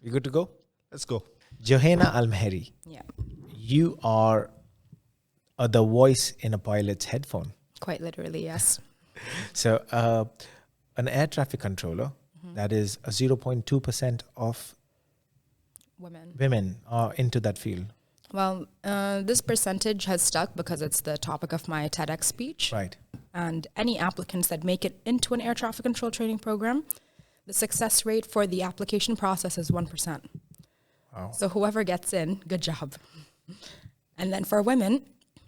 You good to go? Let's go. Jouhayna AlMheiri. Yeah, You are the voice in a pilot's headphone. quite literally, yes. So an air traffic controller, that is a 0.2% of Women. women are into that field. Well, this percentage has stuck because it's the topic of my TEDx speech. Right. And any applicants that make it into an air traffic control training program, the success rate for the application process is 1%. Wow. So whoever gets in, good job. And then for women,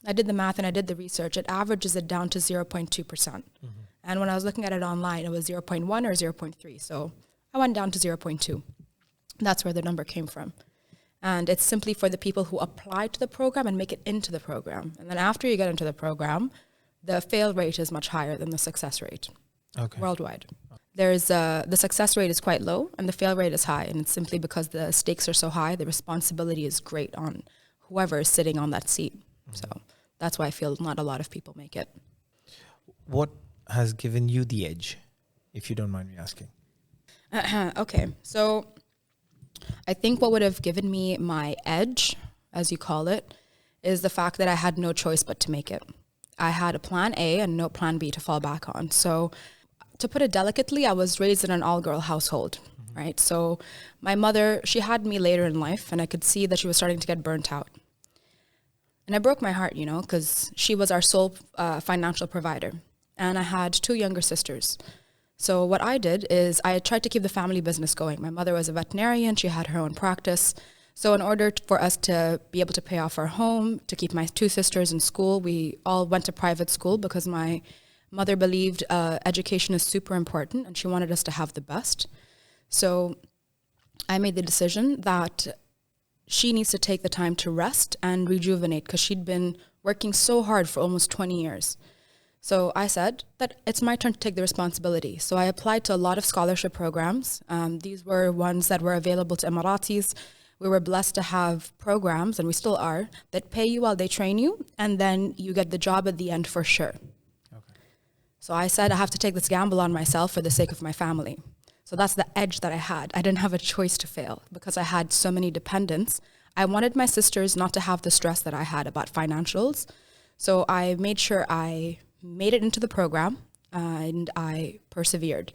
I did the math and I did the research. It averages it down to 0.2%. And when I was looking at it online, it was 0.1 or 0.3. So I went down to 0.2. That's where the number came from. And it's simply for the people who apply to the program and make it into the program. And then after you get into the program, the fail rate is much higher than the success rate worldwide. The success rate is quite low and the fail rate is high. And it's simply because the stakes are so high, the responsibility is great on whoever is sitting on that seat. So that's why I feel not a lot of people make it. What has given you the edge, if you don't mind me asking? Okay, so I think what would have given me my edge, as you call it, is the fact that I had no choice but to make it. I had a plan A and no plan B to fall back on. So to put it delicately, I was raised in an all-girl household, right? So my mother, she had me later in life and I could see that she was starting to get burnt out. And it broke my heart, because she was our sole financial provider. And I had 2 younger sisters. So what I did is I tried to keep the family business going. My mother was a veterinarian. She had her own practice. So in order for us to be able to pay off our home, to keep my 2 sisters in school, we all went to private school because my mother believed education is super important and she wanted us to have the best. So I made the decision that she needs to take the time to rest and rejuvenate because she'd been working so hard for almost 20 years. So I said that it's my turn to take the responsibility. So I applied to a lot of scholarship programs. These were ones that were available to Emiratis. We were blessed to have programs, and we still are, that pay you while they train you, and then you get the job at the end for sure. Okay. So I said I have to take this gamble on myself for the sake of my family. So that's the edge that I had. I didn't have a choice to fail because I had so many dependents. I wanted my sisters not to have the stress that I had about financials. So I made sure I made it into the program and I persevered.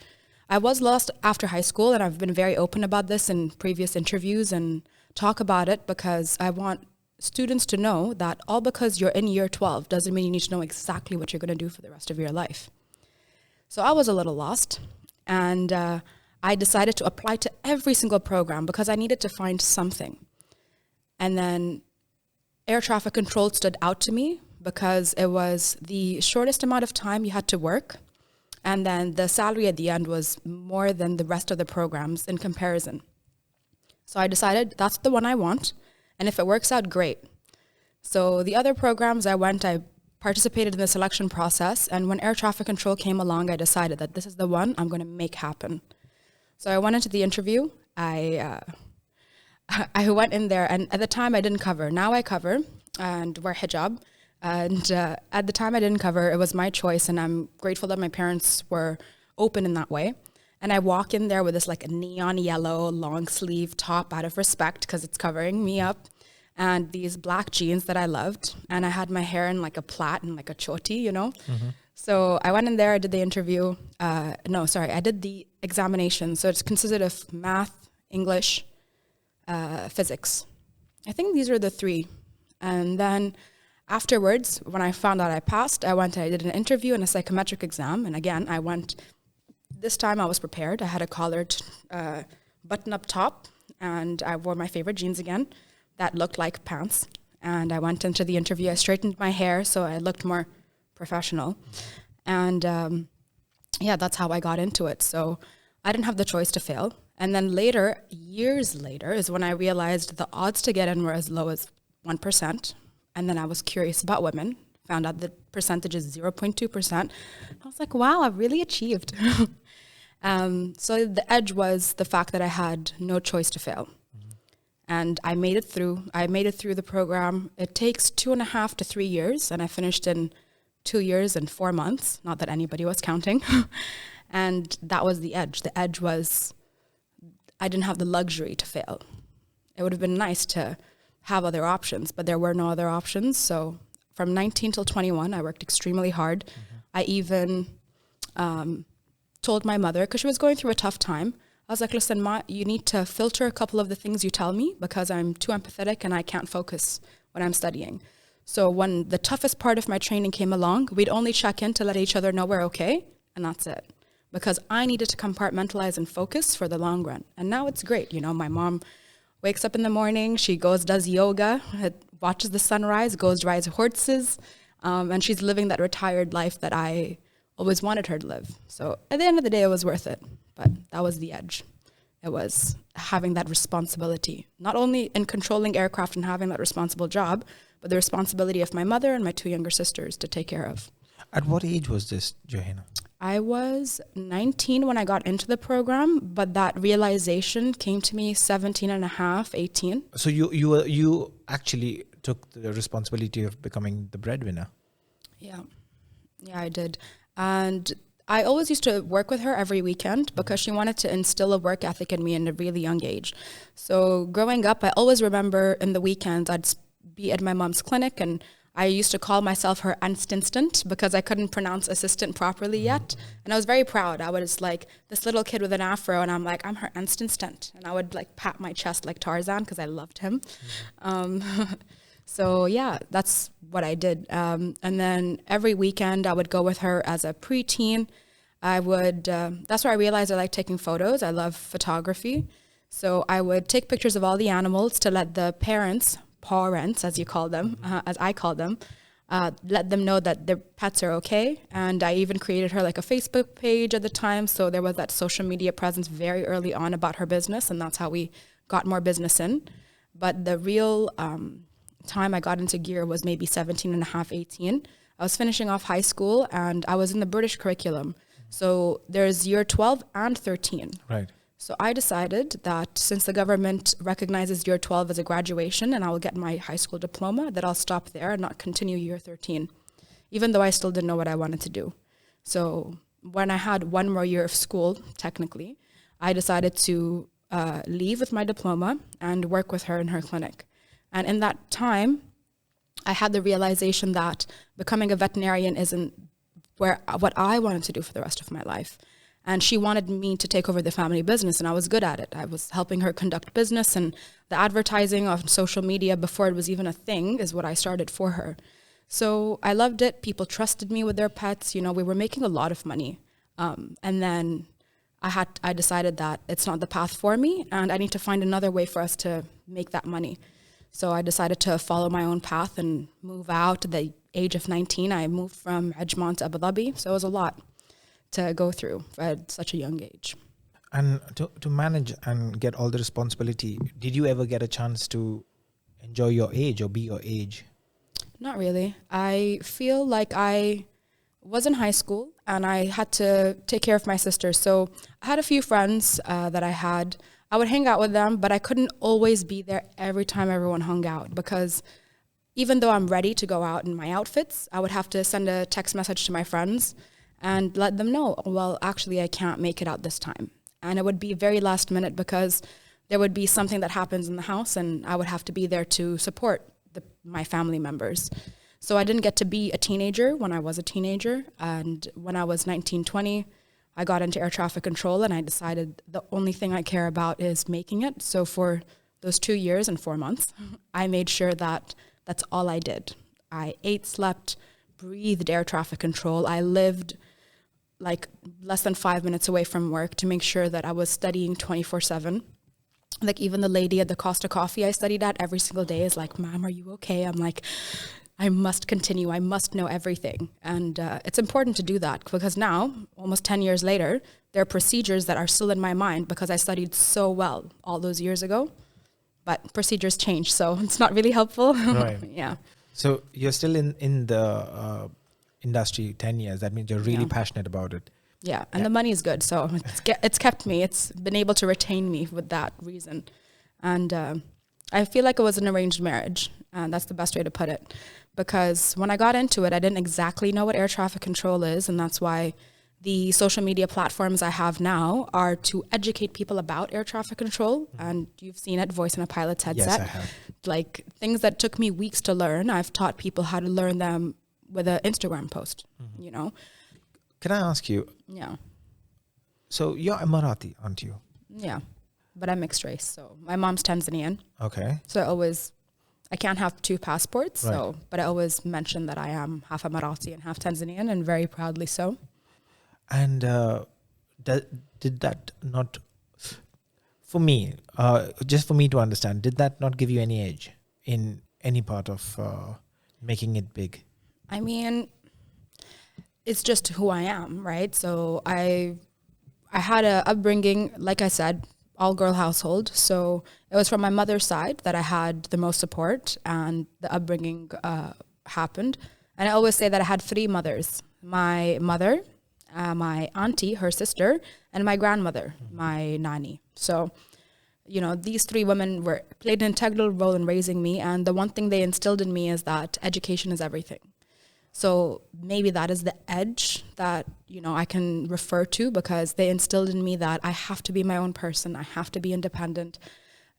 I was lost after high school, and I've been very open about this in previous interviews and talk about it because I want students to know that all because you're in year 12 doesn't mean you need to know exactly what you're going to do for the rest of your life. So I was a little lost, and I decided to apply to every single program because I needed to find something. And then air traffic control stood out to me because it was the shortest amount of time you had to work. And then the salary at the end was more than the rest of the programs in comparison. So I decided that's the one I want. And if it works out, great. So the other programs I participated in the selection process. And when air traffic control came along, I decided that this is the one I'm going to make happen. So I went into the interview. I went in there, and at the time I didn't cover. Now I cover and wear hijab. And at the time I didn't cover. It was my choice, and I'm grateful that my parents were open in that way. And I walk in there with this like a neon yellow long sleeve top out of respect because it's covering me up, and these black jeans that I loved. And I had my hair in like a plait and like a choti, So I went in there, I did the interview. I did the examination. So it's consisted of math, English, physics. I think these were the 3. And then afterwards, when I found out I passed, I did an interview and a psychometric exam. And again, this time I was prepared. I had a collared button-up top, and I wore my favorite jeans again that looked like pants. And I went into the interview. I straightened my hair so I looked more professional. And that's how I got into it. So I didn't have the choice to fail. And then later, years later, is when I realized the odds to get in were as low as 1%. And then I was curious about women, found out the percentage is 0.2%. I was like, wow, I've really achieved. So the edge was the fact that I had no choice to fail. And I made it through. I made it through the program. It takes 2.5 to 3 years, and I finished in 2 years and 4 months. Not that anybody was counting. And that was the edge. The edge was I didn't have the luxury to fail. It would have been nice to have other options, but there were no other options. So from 19 till 21, I worked extremely hard. I even told my mother, because she was going through a tough time, I was like, listen, Ma, you need to filter a couple of the things you tell me because I'm too empathetic and I can't focus when I'm studying. So when the toughest part of my training came along, we'd only check in to let each other know we're okay, and that's it. Because I needed to compartmentalize and focus for the long run. And now it's great. You know, my mom wakes up in the morning, she goes, does yoga, watches the sunrise, goes, rides horses, and she's living that retired life that I always wanted her to live. So at the end of the day, it was worth it. But that was the edge. It was having that responsibility, not only in controlling aircraft and having that responsible job, but the responsibility of my mother and my 2 younger sisters to take care of. At what age was this, Jouhayna? I was 19 when I got into the program, but that realization came to me 17 and a half, 18. So you actually took the responsibility of becoming the breadwinner. Yeah, I did. And I always used to work with her every weekend because she wanted to instill a work ethic in me in a really young age. So growing up, I always remember in the weekends, I'd be at my mom's clinic, and I used to call myself her assistant because I couldn't pronounce assistant properly yet. And I was very proud. I was like this little kid with an afro, and I'm like, I'm her assistant. And I would like pat my chest like Tarzan because I loved him. So yeah, that's what I did. And then every weekend I would go with her as a preteen. I would, that's where I realized I like taking photos. I love photography. So I would take pictures of all the animals to let the parents, as you call them, as I call them, let them know that their pets are okay. And I even created her like a Facebook page at the time. So there was that social media presence very early on about her business. And that's how we got more business in. But the real time I got into gear was maybe 17 and a half, 18. I was finishing off high school and I was in the British curriculum. So there's year 12 and 13. Right. So I decided that since the government recognizes year 12 as a graduation and I will get my high school diploma, that I'll stop there and not continue year 13, even though I still didn't know what I wanted to do. So when I had one more year of school, technically, I decided to leave with my diploma and work with her in her clinic. And in that time, I had the realization that becoming a veterinarian isn't what I wanted to do for the rest of my life. And she wanted me to take over the family business, and I was good at it. I was helping her conduct business, and the advertising on social media before it was even a thing is what I started for her. So I loved it. People trusted me with their pets. You know, we were making a lot of money. And then I decided that it's not the path for me, and I need to find another way for us to make that money. So I decided to follow my own path and move out at the age of 19. I moved from Ajman to Abu Dhabi, so it was a lot to go through at such a young age. And to manage and get all the responsibility, did you ever get a chance to enjoy your age or be your age? Not really. I feel like I was in high school and I had to take care of my sisters. So I had a few friends that I would hang out with them, but I couldn't always be there every time everyone hung out because even though I'm ready to go out in my outfits, I would have to send a text message to my friends and let them know, well, actually, I can't make it out this time. And it would be very last minute because there would be something that happens in the house and I would have to be there to support my family members. So I didn't get to be a teenager when I was a teenager. And when I was 19, 20, I got into air traffic control and I decided the only thing I care about is making it. So for those 2 years and 4 months, I made sure that that's all I did. I ate, slept, breathed air traffic control. I lived like less than 5 minutes away from work to make sure that I was studying 24/7. Like even the lady at the Costa Coffee I studied at every single day is like, "Ma'am, are you okay?" I'm like, I must continue. I must know everything. And it's important to do that because now, almost 10 years later, there are procedures that are still in my mind because I studied so well all those years ago. But procedures change, so it's not really helpful. Right. Yeah. So you're still in the industry 10 years. That means you're really passionate about it. Yeah, and the money is good, so it's kept me. It's been able to retain me with that reason. And I feel like it was an arranged marriage, and that's the best way to put it. Because when I got into it, I didn't exactly know what air traffic control is, and that's why the social media platforms I have now are to educate people about air traffic control. And you've seen it, voice in a pilot's headset. Yes, I have. Like things that took me weeks to learn, I've taught people how to learn them with an Instagram post, you know? Can I ask you, Yeah. so you're Emirati, aren't you? Yeah. But I'm mixed race. So my mom's Tanzanian. Okay. So I can't have two passports. Right. So, but I always mention that I am half Emirati and half Tanzanian, and very proudly so. And did that not, just for me to understand, did that not give you any edge in any part of making it big? I mean, it's just who I am, right? So I had a upbringing, like I said, all girl household. So it was from my mother's side that I had the most support, and the upbringing happened. And I always say that I had three mothers: my mother, my auntie, her sister, and my grandmother, my nanny. So, you know, these three women played an integral role in raising me. And the one thing they instilled in me is that education is everything. So maybe that is the edge that, you know, I can refer to, because they instilled in me that I have to be my own person. I have to be independent,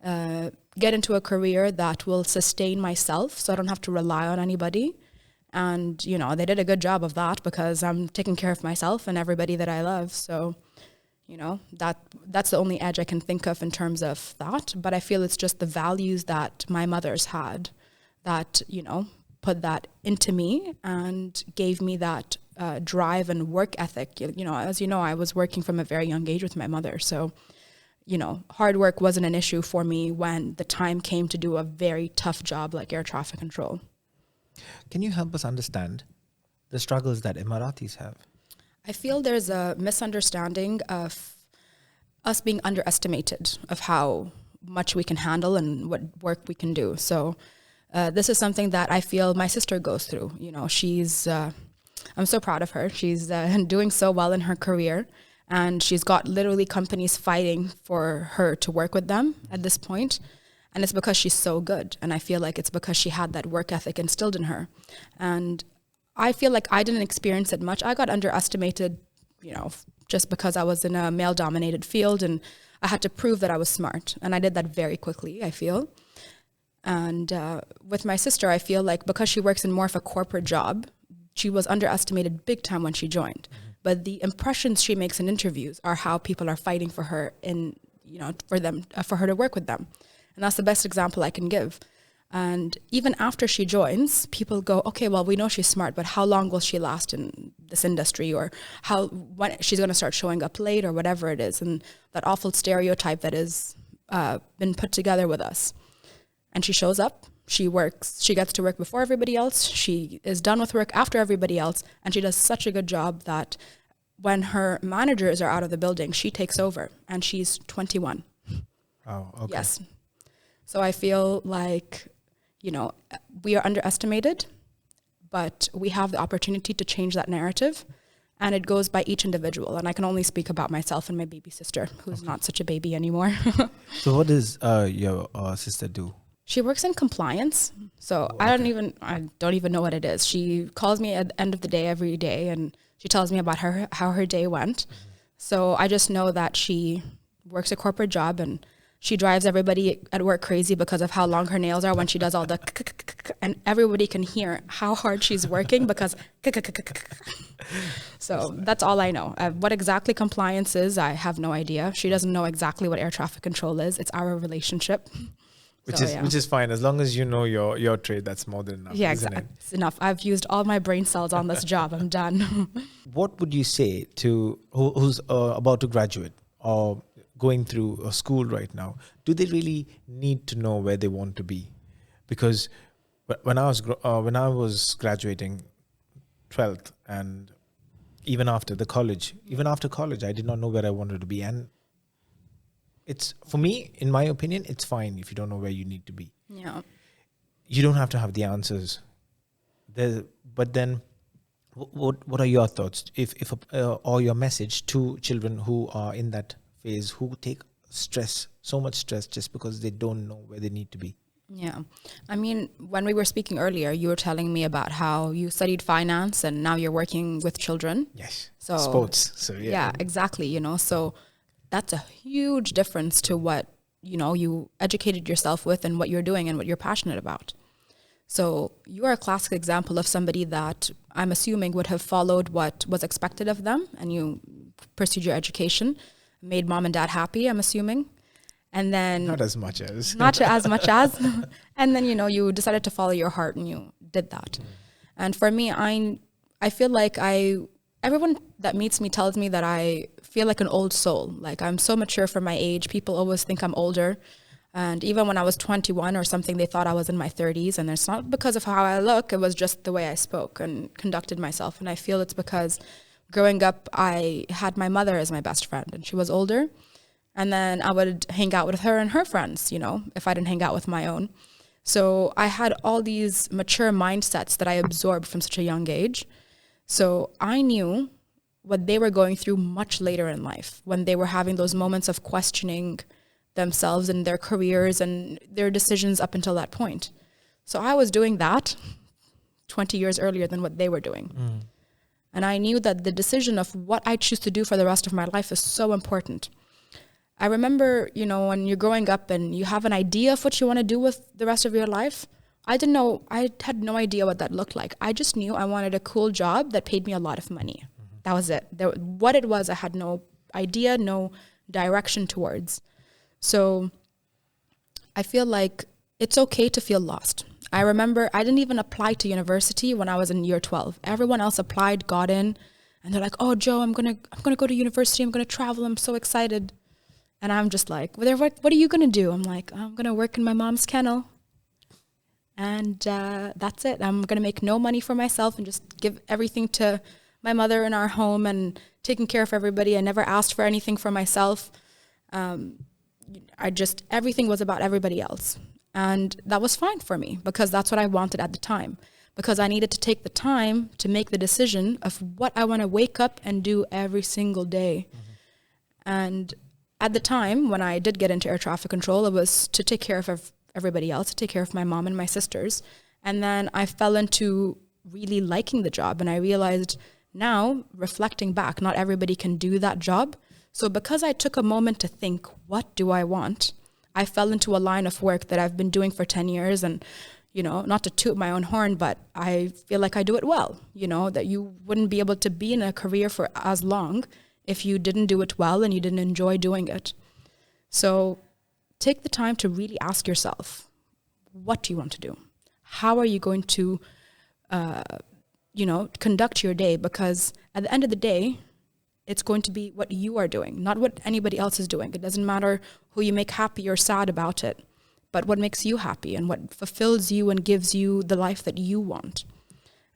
get into a career that will sustain myself so I don't have to rely on anybody. And, you know, they did a good job of that, because I'm taking care of myself and everybody that I love. So, you know, that's the only edge I can think of in terms of that. But I feel it's just the values that my mothers had that, you know, put that into me and gave me that drive and work ethic. You know, as you know, I was working from a very young age with my mother. So, you know, hard work wasn't an issue for me when the time came to do a very tough job like air traffic control. Can you help us understand the struggles that Emiratis have? I feel there's a misunderstanding of us being underestimated of how much we can handle and what work we can do. So this is something that I feel my sister goes through. You know, I'm so proud of her. She's doing so well in her career, and she's got literally companies fighting for her to work with them at this point. And it's because she's so good. And I feel like it's because she had that work ethic instilled in her. And I feel like I didn't experience it much. I got underestimated, you know, just because I was in a male-dominated field, and I had to prove that I was smart. And I did that very quickly, I feel. And with my sister, I feel like because she works in more of a corporate job, she was underestimated big time when she joined. But the impressions she makes in interviews are how people are fighting for her for her to work with them. And that's the best example I can give. And even after she joins, people go, okay, well, we know she's smart, but how long will she last in this industry? Or when she's going to start showing up late, or whatever it is. And that awful stereotype that has been put together with us. And she shows up, she works, she gets to work before everybody else. She is done with work after everybody else. And she does such a good job that when her managers are out of the building, she takes over, and she's 21. Oh, okay. Yes. So I feel like, you know, we are underestimated, but we have the opportunity to change that narrative, and it goes by each individual. And I can only speak about myself and my baby sister, who's not such a baby anymore. So what does your sister do? She works in compliance. So I don't even know what it is. She calls me at the end of the day every day, and she tells me about how her day went. So I just know that she works a corporate job, and she drives everybody at work crazy because of how long her nails are when she does all the and everybody can hear how hard she's working because so that's all I know. What exactly compliance is, I have no idea. She doesn't know exactly what air traffic control is. It's our relationship. Which is fine. As long as you know your trade, that's more than enough, isn't it? It's enough. I've used all my brain cells on this job. I'm done. What would you say to who's about to graduate or going through a school right now? Do they really need to know where they want to be? Because when I was graduating 12th, and even after college, I did not know where I wanted to be. And it's, for me, in my opinion, it's fine if you don't know where you need to be. Yeah. You don't have to have the answers. But then, what are your thoughts? Or your message to children who are in that phase, who take so much stress just because they don't know where they need to be? Yeah. I mean, when we were speaking earlier, you were telling me about how you studied finance and now you're working with children. Yes. So Sports. So yeah, exactly. So that's a huge difference to what, you educated yourself with and what you're doing and what you're passionate about. So you are a classic example of somebody that I'm assuming would have followed what was expected of them, and you pursued your education, made mom and dad happy, I'm assuming. And then not as much as. And then, you decided to follow your heart and you did that. And for me, I feel like everyone that meets me tells me that I feel like an old soul. Like I'm so mature for my age. People always think I'm older. And even when I was 21 or something, they thought I was in my 30s. And it's not because of how I look. It was just the way I spoke and conducted myself. And I feel it's because growing up, I had my mother as my best friend and she was older. And then I would hang out with her and her friends, if I didn't hang out with my own. So I had all these mature mindsets that I absorbed from such a young age. So I knew what they were going through much later in life, when they were having those moments of questioning themselves and their careers and their decisions up until that point. So I was doing that 20 years earlier than what they were doing. And I knew that the decision of what I choose to do for the rest of my life is so important. I remember, when you're growing up and you have an idea of what you want to do with the rest of your life, I had no idea what that looked like. I just knew I wanted a cool job that paid me a lot of money. That was it. What it was, I had no idea, no direction towards. So I feel like it's okay to feel lost. I remember I didn't even apply to university when I was in year 12. Everyone else applied, got in, and they're like, "Oh, Joe, I'm gonna go to university. I'm gonna travel. I'm so excited." And I'm just like, "What are you gonna do?" I'm like, "I'm gonna work in my mom's kennel, and that's it. I'm gonna make no money for myself and just give everything to my mother in our home and taking care of everybody. I never asked for anything for myself. Everything was about everybody else. And that was fine for me because that's what I wanted at the time, because I needed to take the time to make the decision of what I want to wake up and do every single day. And at the time when I did get into air traffic control, it was to take care of everybody else, to take care of my mom and my sisters. And then I fell into really liking the job. And I realized now, reflecting back, not everybody can do that job. So because I took a moment to think, what do I want? I fell into a line of work that I've been doing for 10 years. And, not to toot my own horn, but I feel like I do it well, that you wouldn't be able to be in a career for as long if you didn't do it well and you didn't enjoy doing it. So take the time to really ask yourself, what do you want to do? How are you going to, conduct your day? Because at the end of the day, it's going to be what you are doing, not what anybody else is doing. It doesn't matter who you make happy or sad about it, but what makes you happy and what fulfills you and gives you the life that you want.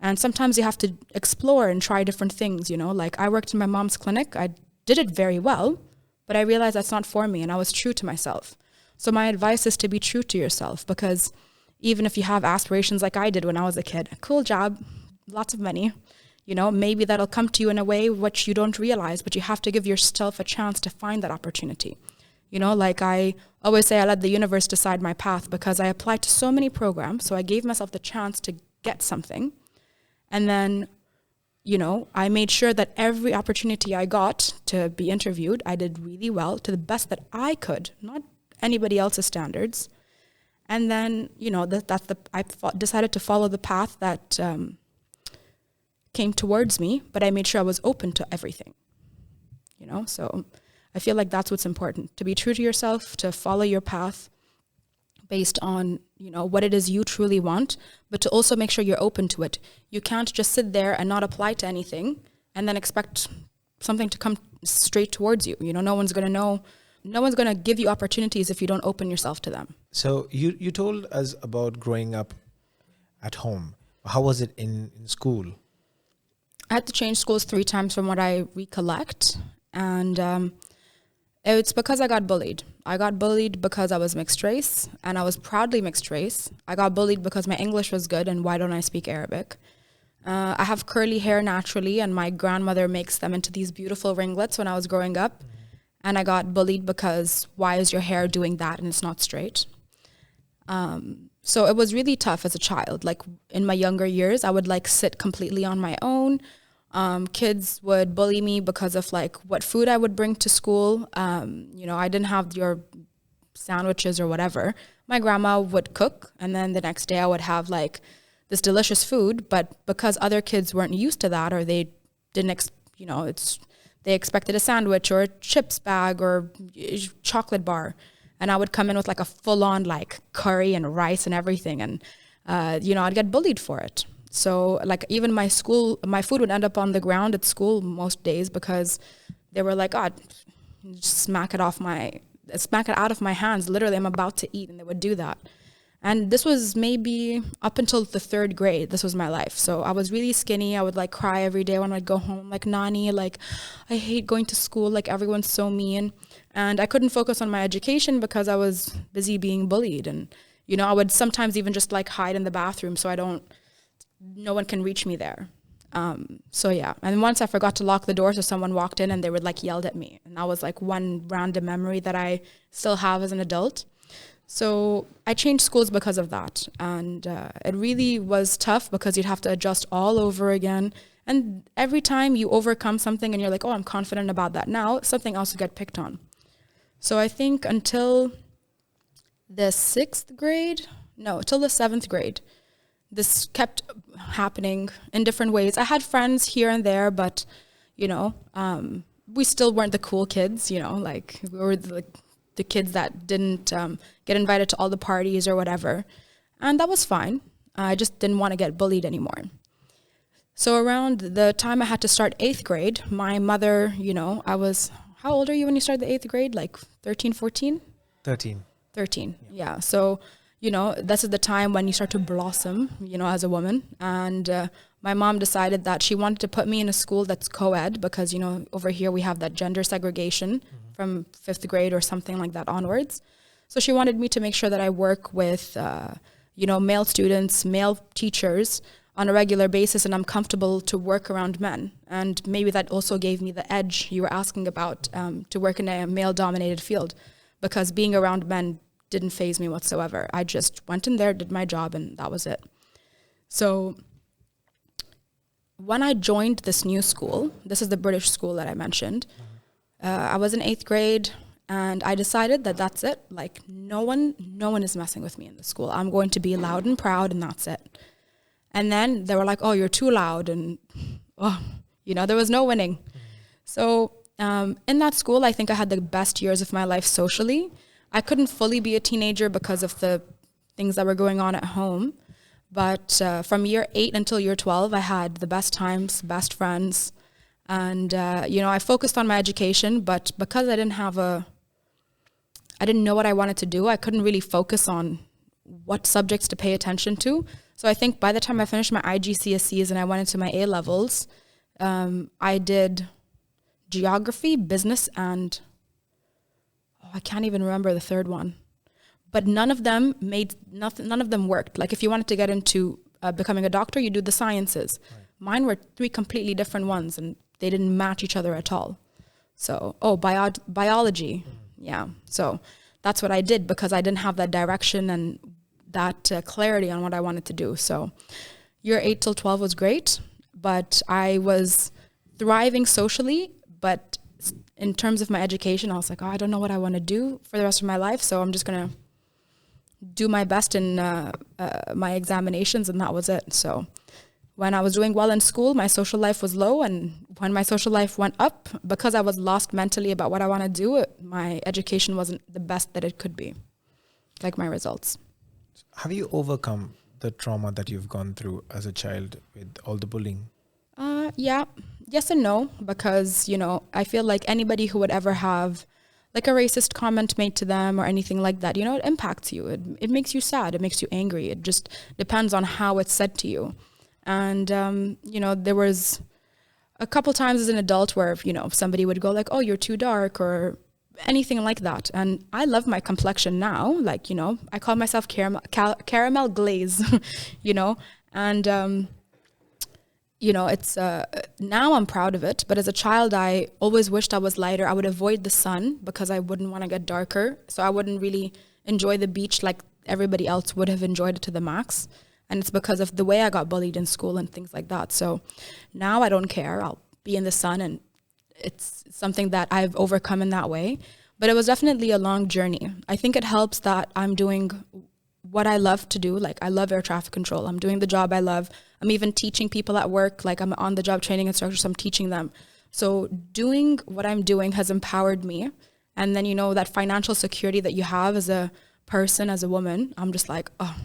And sometimes you have to explore and try different things, like I worked in my mom's clinic. I did it very well, but I realized that's not for me and I was true to myself. So my advice is to be true to yourself, because even if you have aspirations like I did when I was a kid, cool job, lots of money, maybe that'll come to you in a way which you don't realize, but you have to give yourself a chance to find that opportunity. Like I always say, I let the universe decide my path, because I applied to so many programs. So I gave myself the chance to get something. And then, I made sure that every opportunity I got to be interviewed, I did really well to the best that I could, not anybody else's standards. And then, I decided to follow the path that came towards me, but I made sure I was open to everything, so I feel like that's what's important, to be true to yourself, to follow your path based on, what it is you truly want, but to also make sure you're open to it. You can't just sit there and not apply to anything and then expect something to come straight towards you. No one's going to give you opportunities if you don't open yourself to them. So you told us about growing up at home. How was it in school? I had to change schools 3 times from what I recollect. And it's because I got bullied. I got bullied because I was mixed race, and I was proudly mixed race. I got bullied because my English was good, and why don't I speak Arabic? I have curly hair naturally, and my grandmother makes them into these beautiful ringlets when I was growing up. And I got bullied because why is your hair doing that and it's not straight? So it was really tough as a child. Like in my younger years, I would like sit completely on my own. Kids would bully me because of like what food I would bring to school. I didn't have your sandwiches or whatever. My grandma would cook, and then the next day I would have like this delicious food. But because other kids weren't used to that, or they didn't, they expected a sandwich or a chips bag or chocolate bar. And I would come in with like a full-on like curry and rice and everything. And, I'd get bullied for it. So like even my food would end up on the ground at school most days because they were like, oh, just smack it out of my hands. Literally, I'm about to eat. And they would do that. And this was maybe up until the 3rd grade. This was my life. So I was really skinny. I would like cry every day when I'd go home. Like, Nani, like, I hate going to school. Like, everyone's so mean. And I couldn't focus on my education because I was busy being bullied. And, I would sometimes even just like hide in the bathroom so no one can reach me there. So yeah. And once I forgot to lock the door, so someone walked in and they would like yelled at me. And that was like one random memory that I still have as an adult. So I changed schools because of that. And it really was tough because you'd have to adjust all over again. And every time you overcome something and you're like, oh, I'm confident about that now, something else will get picked on. So I think until the 7th grade, this kept happening in different ways. I had friends here and there, but, we still weren't the cool kids, like we were the kids that didn't get invited to all the parties or whatever. And that was fine. I just didn't want to get bullied anymore. So around the time I had to start 8th grade, my mother, how old are you when you start the 8th grade? Like 13, 14? 13. 13, yeah. So, this is the time when you start to blossom, as a woman. And my mom decided that she wanted to put me in a school that's co-ed because, over here we have that gender segregation from 5th grade or something like that onwards. So she wanted me to make sure that I work with, male students, male teachers on a regular basis, and I'm comfortable to work around men. And maybe that also gave me the edge you were asking about, to work in a male-dominated field, because being around men didn't faze me whatsoever. I just went in there, did my job, and that was it. So when I joined this new school, this is the British school that I mentioned, I was in 8th grade, and I decided that that's it. Like, no one is messing with me in the school. I'm going to be loud and proud, and that's it. And then they were like, oh, you're too loud. And, there was no winning. So in that school, I think I had the best years of my life socially. I couldn't fully be a teenager because of the things that were going on at home. But from year 8 until year 12, I had the best times, best friends. And, I focused on my education, but because I didn't know what I wanted to do, I couldn't really focus on what subjects to pay attention to. So I think by the time I finished my IGCSEs and I went into my A-levels, I did geography, business, and I can't even remember the third one. But none of them worked. Like if you wanted to get into becoming a doctor, you do the sciences. Right. Mine were 3 completely different ones, and they didn't match each other at all. So, biology. Yeah. So that's what I did because I didn't have that direction and that clarity on what I wanted to do. So year 8 till 12 was great, but I was thriving socially. But in terms of my education, I was like, I don't know what I want to do for the rest of my life. So I'm just going to do my best in my examinations, and that was it. So when I was doing well in school, my social life was low. And when my social life went up, because I was lost mentally about what I want to do, my education wasn't the best that it could be, like my results. Have you overcome the trauma that you've gone through as a child with all the bullying? Yeah. Yes and no, because, I feel like anybody who would ever have like a racist comment made to them or anything like that, it impacts you. It makes you sad. It makes you angry. It just depends on how it's said to you. And, there was a couple times as an adult where, somebody would go like, oh, you're too dark or anything like that. And I love my complexion now. Like, I call myself caramel glaze, and, it's, now I'm proud of it. But as a child, I always wished I was lighter. I would avoid the sun because I wouldn't want to get darker. So I wouldn't really enjoy the beach like everybody else would have enjoyed it to the max. And it's because of the way I got bullied in school and things like that. So now I don't care. I'll be in the sun, and it's something that I've overcome in that way. But it was definitely a long journey. I think it helps that I'm doing what I love to do. Like, I love air traffic control. I'm doing the job I love. I'm even teaching people at work. Like, I'm on the job training instructor, so I'm teaching them. So doing what I'm doing has empowered me. And then, that financial security that you have as a person, as a woman, I'm just like, oh,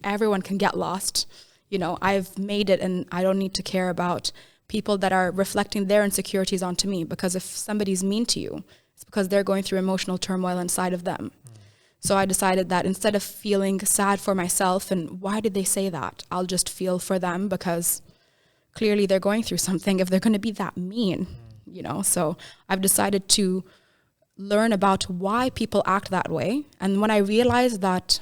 everyone can get lost. I've made it, and I don't need to care about people that are reflecting their insecurities onto me, because if somebody's mean to you, it's because they're going through emotional turmoil inside of them. So I decided that instead of feeling sad for myself and why did they say that, I'll just feel for them, because clearly they're going through something if they're going to be that mean, So I've decided to learn about why people act that way. And when I realized that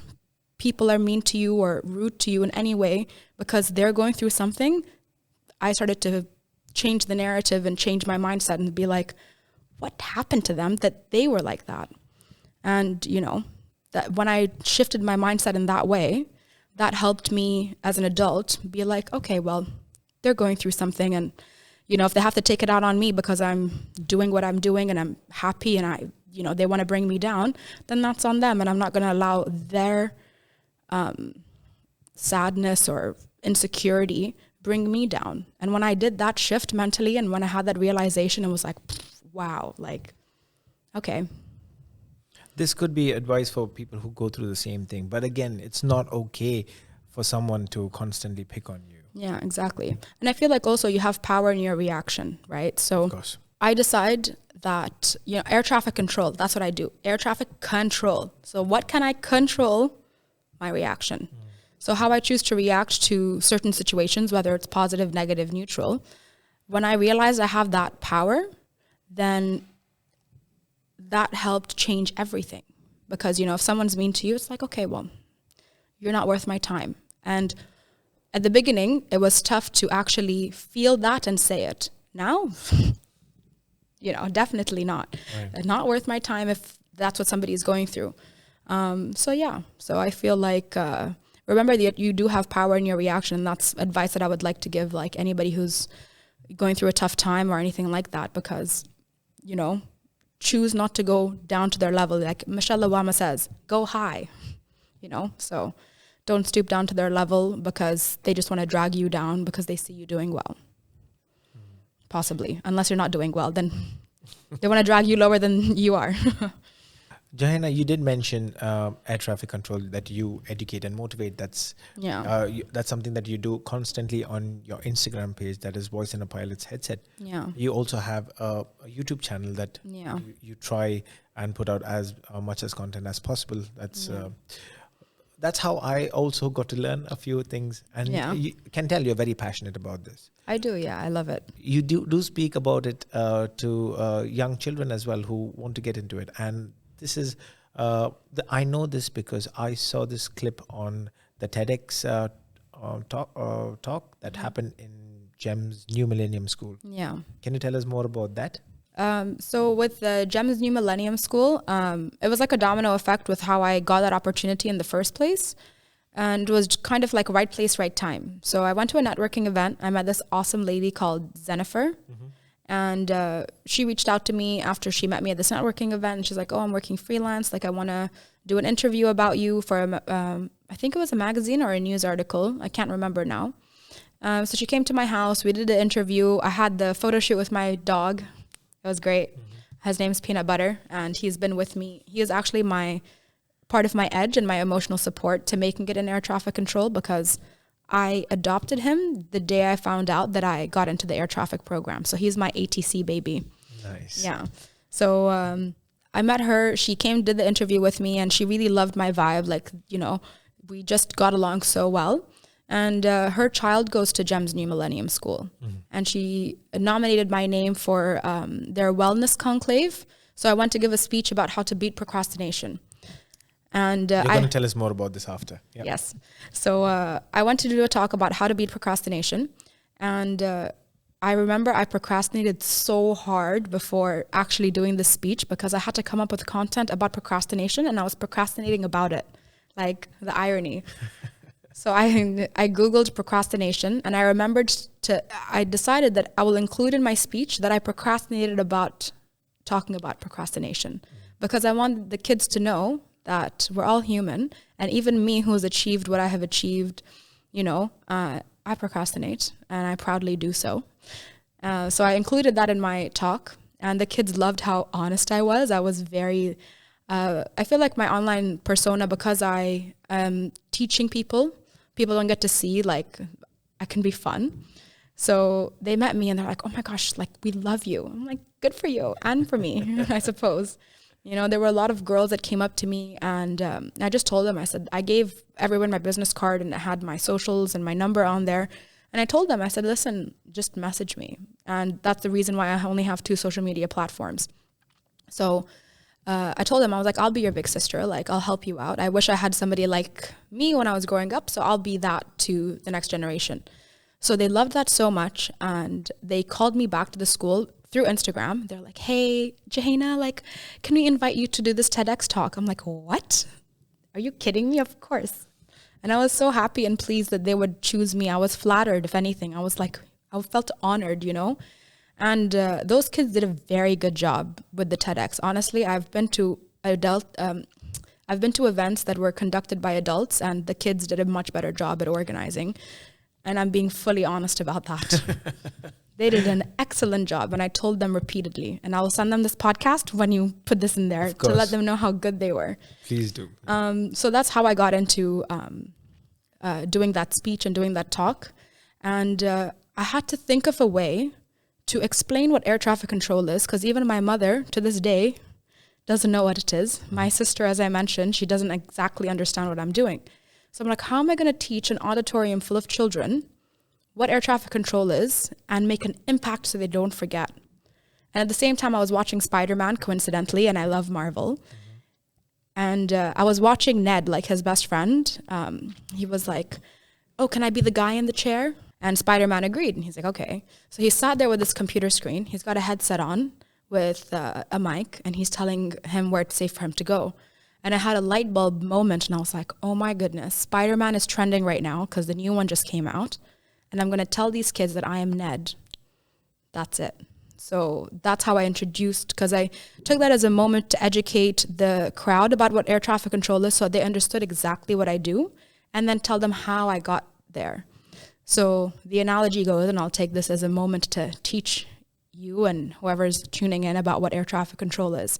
people are mean to you or rude to you in any way because they're going through something, I started to change the narrative and change my mindset and be like, what happened to them that they were like that? And, that when I shifted my mindset in that way, that helped me as an adult be like, okay, well, they're going through something, and, if they have to take it out on me because I'm doing what I'm doing and I'm happy and they want to bring me down, then that's on them. And I'm not going to allow their sadness or insecurity bring me down. And when I did that shift mentally, and when I had that realization, it was like, wow, like, okay. This could be advice for people who go through the same thing. But again, it's not okay for someone to constantly pick on you. Yeah, exactly. And I feel like also you have power in your reaction, right? So Of course. I decide that, air traffic control, that's what I do. Air traffic control. So what can I control? My reaction. So how I choose to react to certain situations, whether it's positive, negative, neutral, when I realized I have that power, then that helped change everything. Because, if someone's mean to you, it's like, okay, well, you're not worth my time. And at the beginning, it was tough to actually feel that and say it. Now, definitely not. Right. Not worth my time if that's what somebody is going through. So I feel like, remember that you do have power in your reaction. That's advice that I would like to give, like, anybody who's going through a tough time or anything like that, because, choose not to go down to their level. Like Michelle Obama says, go high, so don't stoop down to their level because they just want to drag you down because they see you doing well. Possibly, unless you're not doing well, then they want to drag you lower than you are. Jouhayna, you did mention air traffic control, that you educate and motivate. That's something that you do constantly on your Instagram page, that is Voice in a Pilot's Headset. Yeah. You also have a YouTube channel that you try and put out as much as content as possible. That's how I also got to learn a few things. And you can tell you're very passionate about this. I do, yeah. I love it. You do speak about it to young children as well who want to get into it. And this is, I know this because I saw this clip on the TEDx talk that happened in GEM's New Millennium School. Yeah. Can you tell us more about that? So with the GEM's New Millennium School, it was like a domino effect with how I got that opportunity in the first place. And it was kind of like right place, right time. So I went to a networking event. I met this awesome lady called Jennifer. Mm-hmm. And she reached out to me after she met me at this networking event. And she's like, oh, I'm working freelance. Like, I want to do an interview about you for, I think it was a magazine or a news article. I can't remember now. So she came to my house. We did the interview. I had the photo shoot with my dog. It was great. Mm-hmm. His name's Peanut Butter. And he's been with me. He is actually part of my edge and my emotional support to making it in air traffic control, because I adopted him the day I found out that I got into the air traffic program. So he's my ATC baby. Nice. Yeah. So I met her. She came, did the interview with me, and she really loved my vibe. Like, we just got along so well. And her child goes to GEM's New Millennium School. Mm-hmm. And she nominated my name for their wellness conclave. So I went to give a speech about how to beat procrastination. And you're going to tell us more about this after. Yep. Yes. So I went to do a talk about how to beat procrastination. And I remember I procrastinated so hard before actually doing the speech, because I had to come up with content about procrastination, and I was procrastinating about it. like the irony. So I Googled procrastination, and I remembered I decided that I will include in my speech that I procrastinated about talking about procrastination, because I wanted the kids to know that we're all human, and even me who has achieved what I have achieved, I procrastinate, and I proudly do so. So I included that in my talk, and the kids loved how honest I was. I was very, I feel like my online persona, because I am teaching people don't get to see, like, I can be fun. So they met me and they're like, oh my gosh, like, we love you. I'm like, good for you and for me, I suppose. There were a lot of girls that came up to me, and I just told them, I said, I gave everyone my business card and it had my socials and my number on there. And I told them, I said, listen, just message me. And that's the reason why I only have 2 social media platforms. So I told them, I was like, I'll be your big sister. Like, I'll help you out. I wish I had somebody like me when I was growing up. So I'll be that to the next generation. So they loved that so much. And they called me back to the school through Instagram. They're like, hey, Jouhayna, like, can we invite you to do this TedX talk? I'm like, what? Are you kidding me? Of course. And I was so happy and pleased that they would choose me. I was flattered, if anything. I was like, I felt honored, And those kids did a very good job with the TEDx. Honestly, I've been to events that were conducted by adults, and the kids did a much better job at organizing. And I'm being fully honest about that. They did an excellent job, and I told them repeatedly. And I will send them this podcast when you put this in there to let them know how good they were. Please do. So that's how I got into doing that speech and doing that talk. And I had to think of a way to explain what air traffic control is, because even my mother, to this day, doesn't know what it is. My sister, as I mentioned, she doesn't exactly understand what I'm doing. So I'm like, how am I going to teach an auditorium full of children what air traffic control is and make an impact so they don't forget? And at the same time, I was watching Spider-Man, coincidentally, and I love Marvel. Mm-hmm. And I was watching Ned, like his best friend. He was like, oh, can I be the guy in the chair? And Spider-Man agreed. And he's like, okay. So he sat there with his computer screen. He's got a headset on with a mic, and he's telling him where it's safe for him to go. And I had a light bulb moment, and I was like, oh my goodness, Spider-Man is trending right now because the new one just came out. And I'm going to tell these kids that I am Ned. That's it. So that's how I introduced, because I took that as a moment to educate the crowd about what air traffic control is, so they understood exactly what I do, and then tell them how I got there. So the analogy goes, and I'll take this as a moment to teach you and whoever's tuning in about what air traffic control is.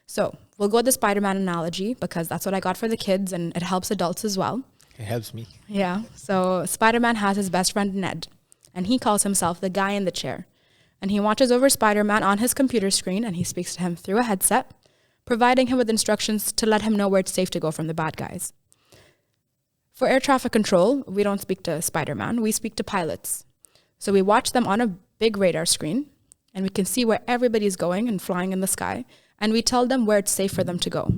So we'll go with the Spider-Man analogy, because that's what I got for the kids, and it helps adults as well. It helps me. Yeah. So Spider-Man has his best friend Ned, and he calls himself the guy in the chair. And he watches over Spider-Man on his computer screen, and he speaks to him through a headset, providing him with instructions to let him know where it's safe to go from the bad guys. For air traffic control, we don't speak to Spider-Man, we speak to pilots. So we watch them on a big radar screen, and we can see where everybody's going and flying in the sky, and we tell them where it's safe for them to go.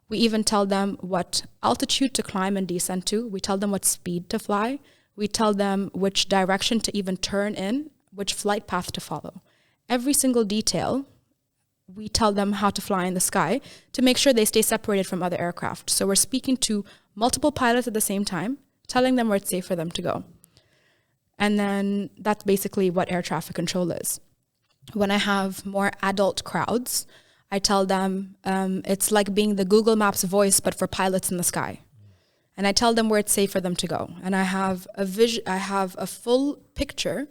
We even tell them what altitude to climb and descend to. We tell them what speed to fly. We tell them which direction to even turn in, which flight path to follow. Every single detail, we tell them how to fly in the sky to make sure they stay separated from other aircraft. So we're speaking to multiple pilots at the same time, telling them where it's safe for them to go. And then that's basically what air traffic control is. When I have more adult crowds, I tell them it's like being the Google Maps voice, but for pilots in the sky. And I tell them where it's safe for them to go. And I have a full picture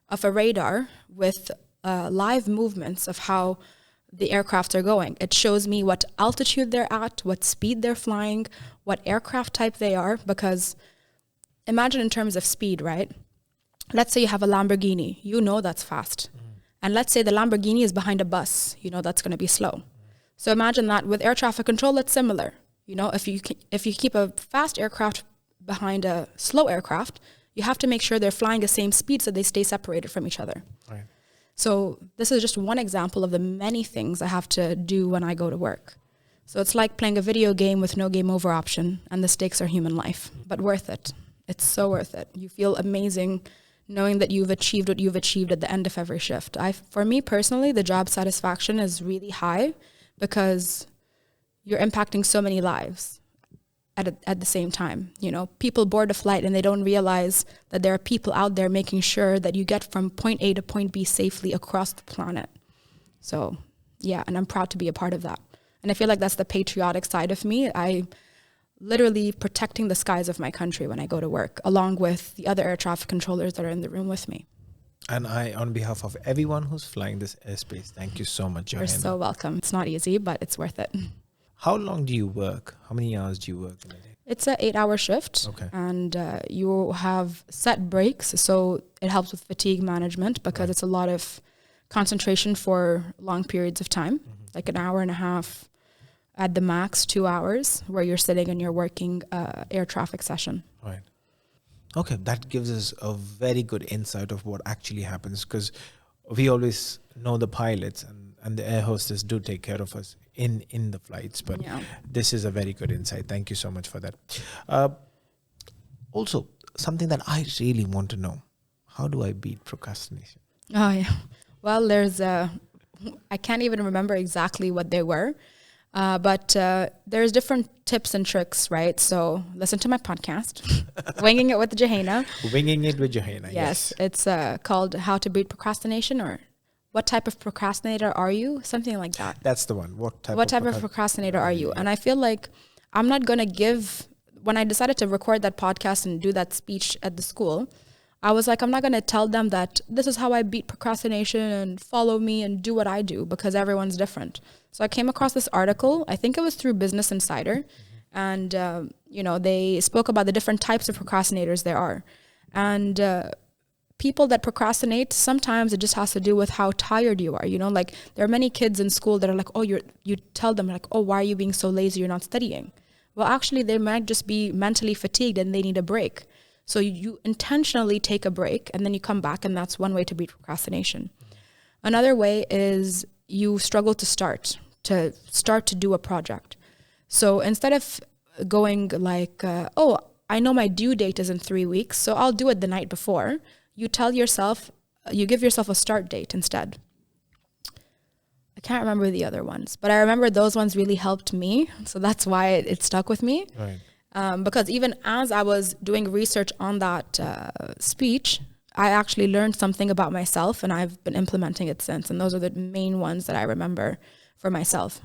of a radar with live movements of how the aircrafts are going. It shows me what altitude they're at, what speed they're flying, what aircraft type they are, because imagine in terms of speed, right? Let's say you have a Lamborghini, you know that's fast. And let's say the Lamborghini is behind a bus, you know that's going to be slow. So imagine that with air traffic control, it's similar. You know, if you keep a fast aircraft behind a slow aircraft, you have to make sure they're flying the same speed so they stay separated from each other. Right. So this is just one example of the many things I have to do when I go to work. So it's like playing a video game with no game over option, and the stakes are human life, but worth it. It's so worth it. You feel amazing knowing that you've achieved what you've achieved at the end of every shift. For me personally, the job satisfaction is really high because you're impacting so many lives. at the same time. You know, people board a flight and they don't realize that there are people out there making sure that you get from point A to point B safely across the planet. So yeah, and I'm proud to be a part of that. And I feel like that's the patriotic side of me. I literally protecting the skies of my country when I go to work, along with the other air traffic controllers that are in the room with me. And I, on behalf of everyone who's flying this airspace, thank you so much, Jouhayna. You're so welcome. It's not easy, but it's worth it. How long do you work? How many hours do you work in a day? It's an 8-hour shift. Okay. And you have set breaks. So it helps with fatigue management because it's a lot of concentration for long periods of time, like an hour and a half at the max, 2 hours, where you're sitting and you're working air traffic session. Right. Okay, that gives us a very good insight of what actually happens, because we always know the pilots and the air hostess do take care of us in the flights, but this is a very good insight. Thank you so much for that. Also, something that I really want to know, how do I beat procrastination? Oh, yeah. Well, I can't even remember exactly what they were. But there's different tips and tricks, right? So listen to my podcast, Winging It with Jouhayna. Winging It with Jouhayna, yes. It's called How to Beat Procrastination, or What Type of Procrastinator Are You? Something like that. That's the one. What type of procrastinator are you? And I feel like I'm not going to when I decided to record that podcast and do that speech at the school, I was like, I'm not going to tell them that this is how I beat procrastination and follow me and do what I do, because everyone's different. So I came across this article, I think it was through Business Insider, and, they spoke about the different types of procrastinators there are. And people that procrastinate, sometimes it just has to do with how tired you are. You know, like there are many kids in school that are like, you tell them like, oh, why are you being so lazy? You're not studying. Well, actually, they might just be mentally fatigued and they need a break. So you intentionally take a break and then you come back, and that's one way to beat procrastination. Another way is you struggle to start to do a project. So instead of going like, I know my due date is in 3 weeks, so I'll do it the night before, you give yourself a start date instead. I can't remember the other ones, but I remember those ones really helped me. So that's why it stuck with me. Right. Because even as I was doing research on that speech, I actually learned something about myself, and I've been implementing it since. And those are the main ones that I remember for myself.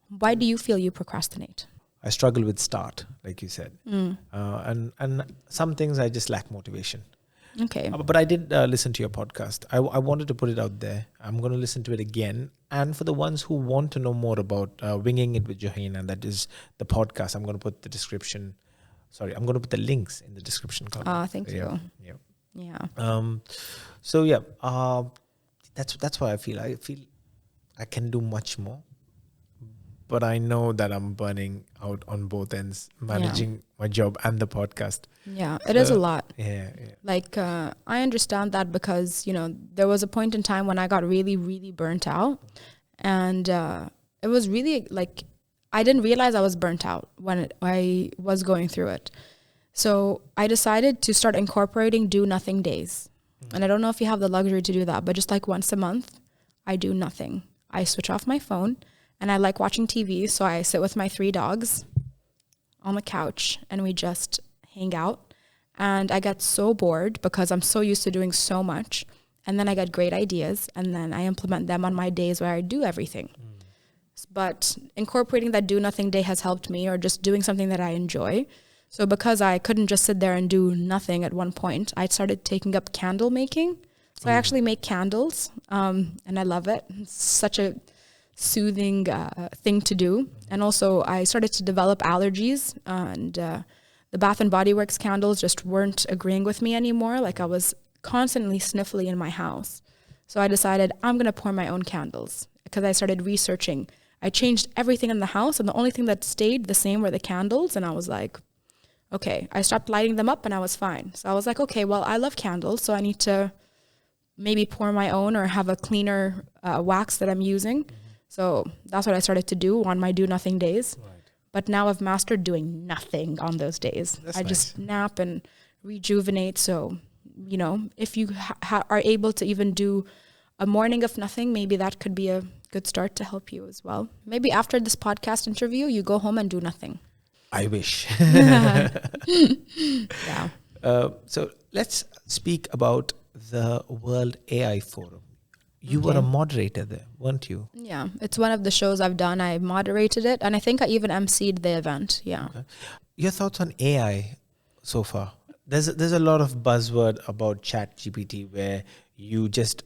Why do you feel you procrastinate? I struggle with start, like you said. And some things I just lack motivation. Okay. But I did listen to your podcast. I wanted to put it out there. I'm going to listen to it again. And for the ones who want to know more about Winging It with Jouhayna, that is the podcast, I'm going to put the links in the description. Thank you. Yeah. That's why I feel I can do much more. But I know that I'm burning out on both ends, managing my job and the podcast. Yeah, it is a lot. Yeah. Like, I understand that because, there was a point in time when I got really, really burnt out. And it was really like, I didn't realize I was burnt out when I was going through it. So I decided to start incorporating do nothing days. And I don't know if you have the luxury to do that, but just like once a month, I do nothing. I switch off my phone. And I like watching TV, so I sit with my 3 dogs on the couch and we just hang out. And I get so bored because I'm so used to doing so much. And then I get great ideas, and then I implement them on my days where I do everything. But incorporating that do nothing day has helped me, or just doing something that I enjoy. So because I couldn't just sit there and do nothing at one point, I started taking up candle making. So I actually make candles, and I love it. It's such a soothing thing to do. And also I started to develop allergies, and the Bath and Body Works candles just weren't agreeing with me anymore. Like I was constantly sniffly in my house. So I decided I'm going to pour my own candles, because I started researching. I changed everything in the house, and the only thing that stayed the same were the candles. And I was like, okay, I stopped lighting them up and I was fine. So I was like, okay, well, I love candles, so I need to maybe pour my own or have a cleaner wax that I'm using. So that's what I started to do on my do nothing days. Right. But now I've mastered doing nothing on those days. I just nap and rejuvenate. So, if you are able to even do a morning of nothing, maybe that could be a good start to help you as well. Maybe after this podcast interview, you go home and do nothing. I wish. Yeah. So let's speak about the World AI Forum. You were Okay. a moderator there, weren't you? Yeah, it's one of the shows I've done. I moderated it, and I think I even emceed the event. Yeah. Okay. Your thoughts on AI so far? There's a lot of buzzword about Chat GPT where you just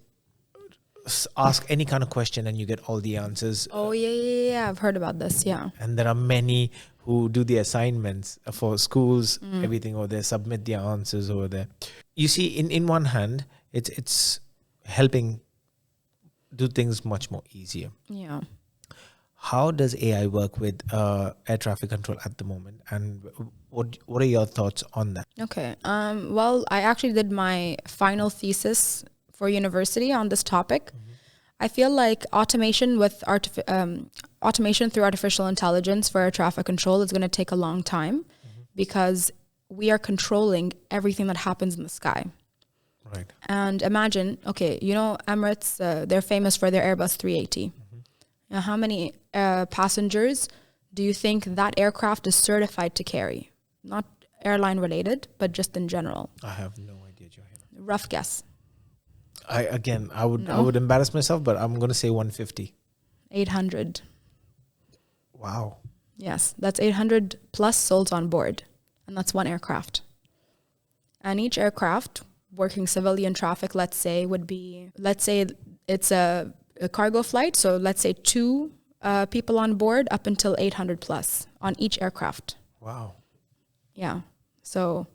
ask any kind of question and you get all the answers. Oh yeah. I've heard about this. Yeah. And there are many who do the assignments for schools, everything over there, submit their answers over there. You see, in one hand, it's helping do things much more easier. Yeah. How does AI work with air traffic control at the moment, and what are your thoughts on that? Okay. Well, I actually did my final thesis for university on this topic. I feel like automation through artificial intelligence for air traffic control is going to take a long time because we are controlling everything that happens in the sky. Right. And imagine, okay, you know, Emiratis, they're famous for their Airbus 380. Now, how many passengers do you think that aircraft is certified to carry? Not airline related, but just in general. I have no idea, Jouhayna. Rough guess. I No? would embarrass myself, but I'm going to say 150. 800. Wow. Yes, that's 800 plus souls on board. And that's one aircraft. And each aircraft, working civilian traffic, let's say it's a cargo flight. So let's say 2 people on board up until 800 plus on each aircraft. Wow. Yeah. So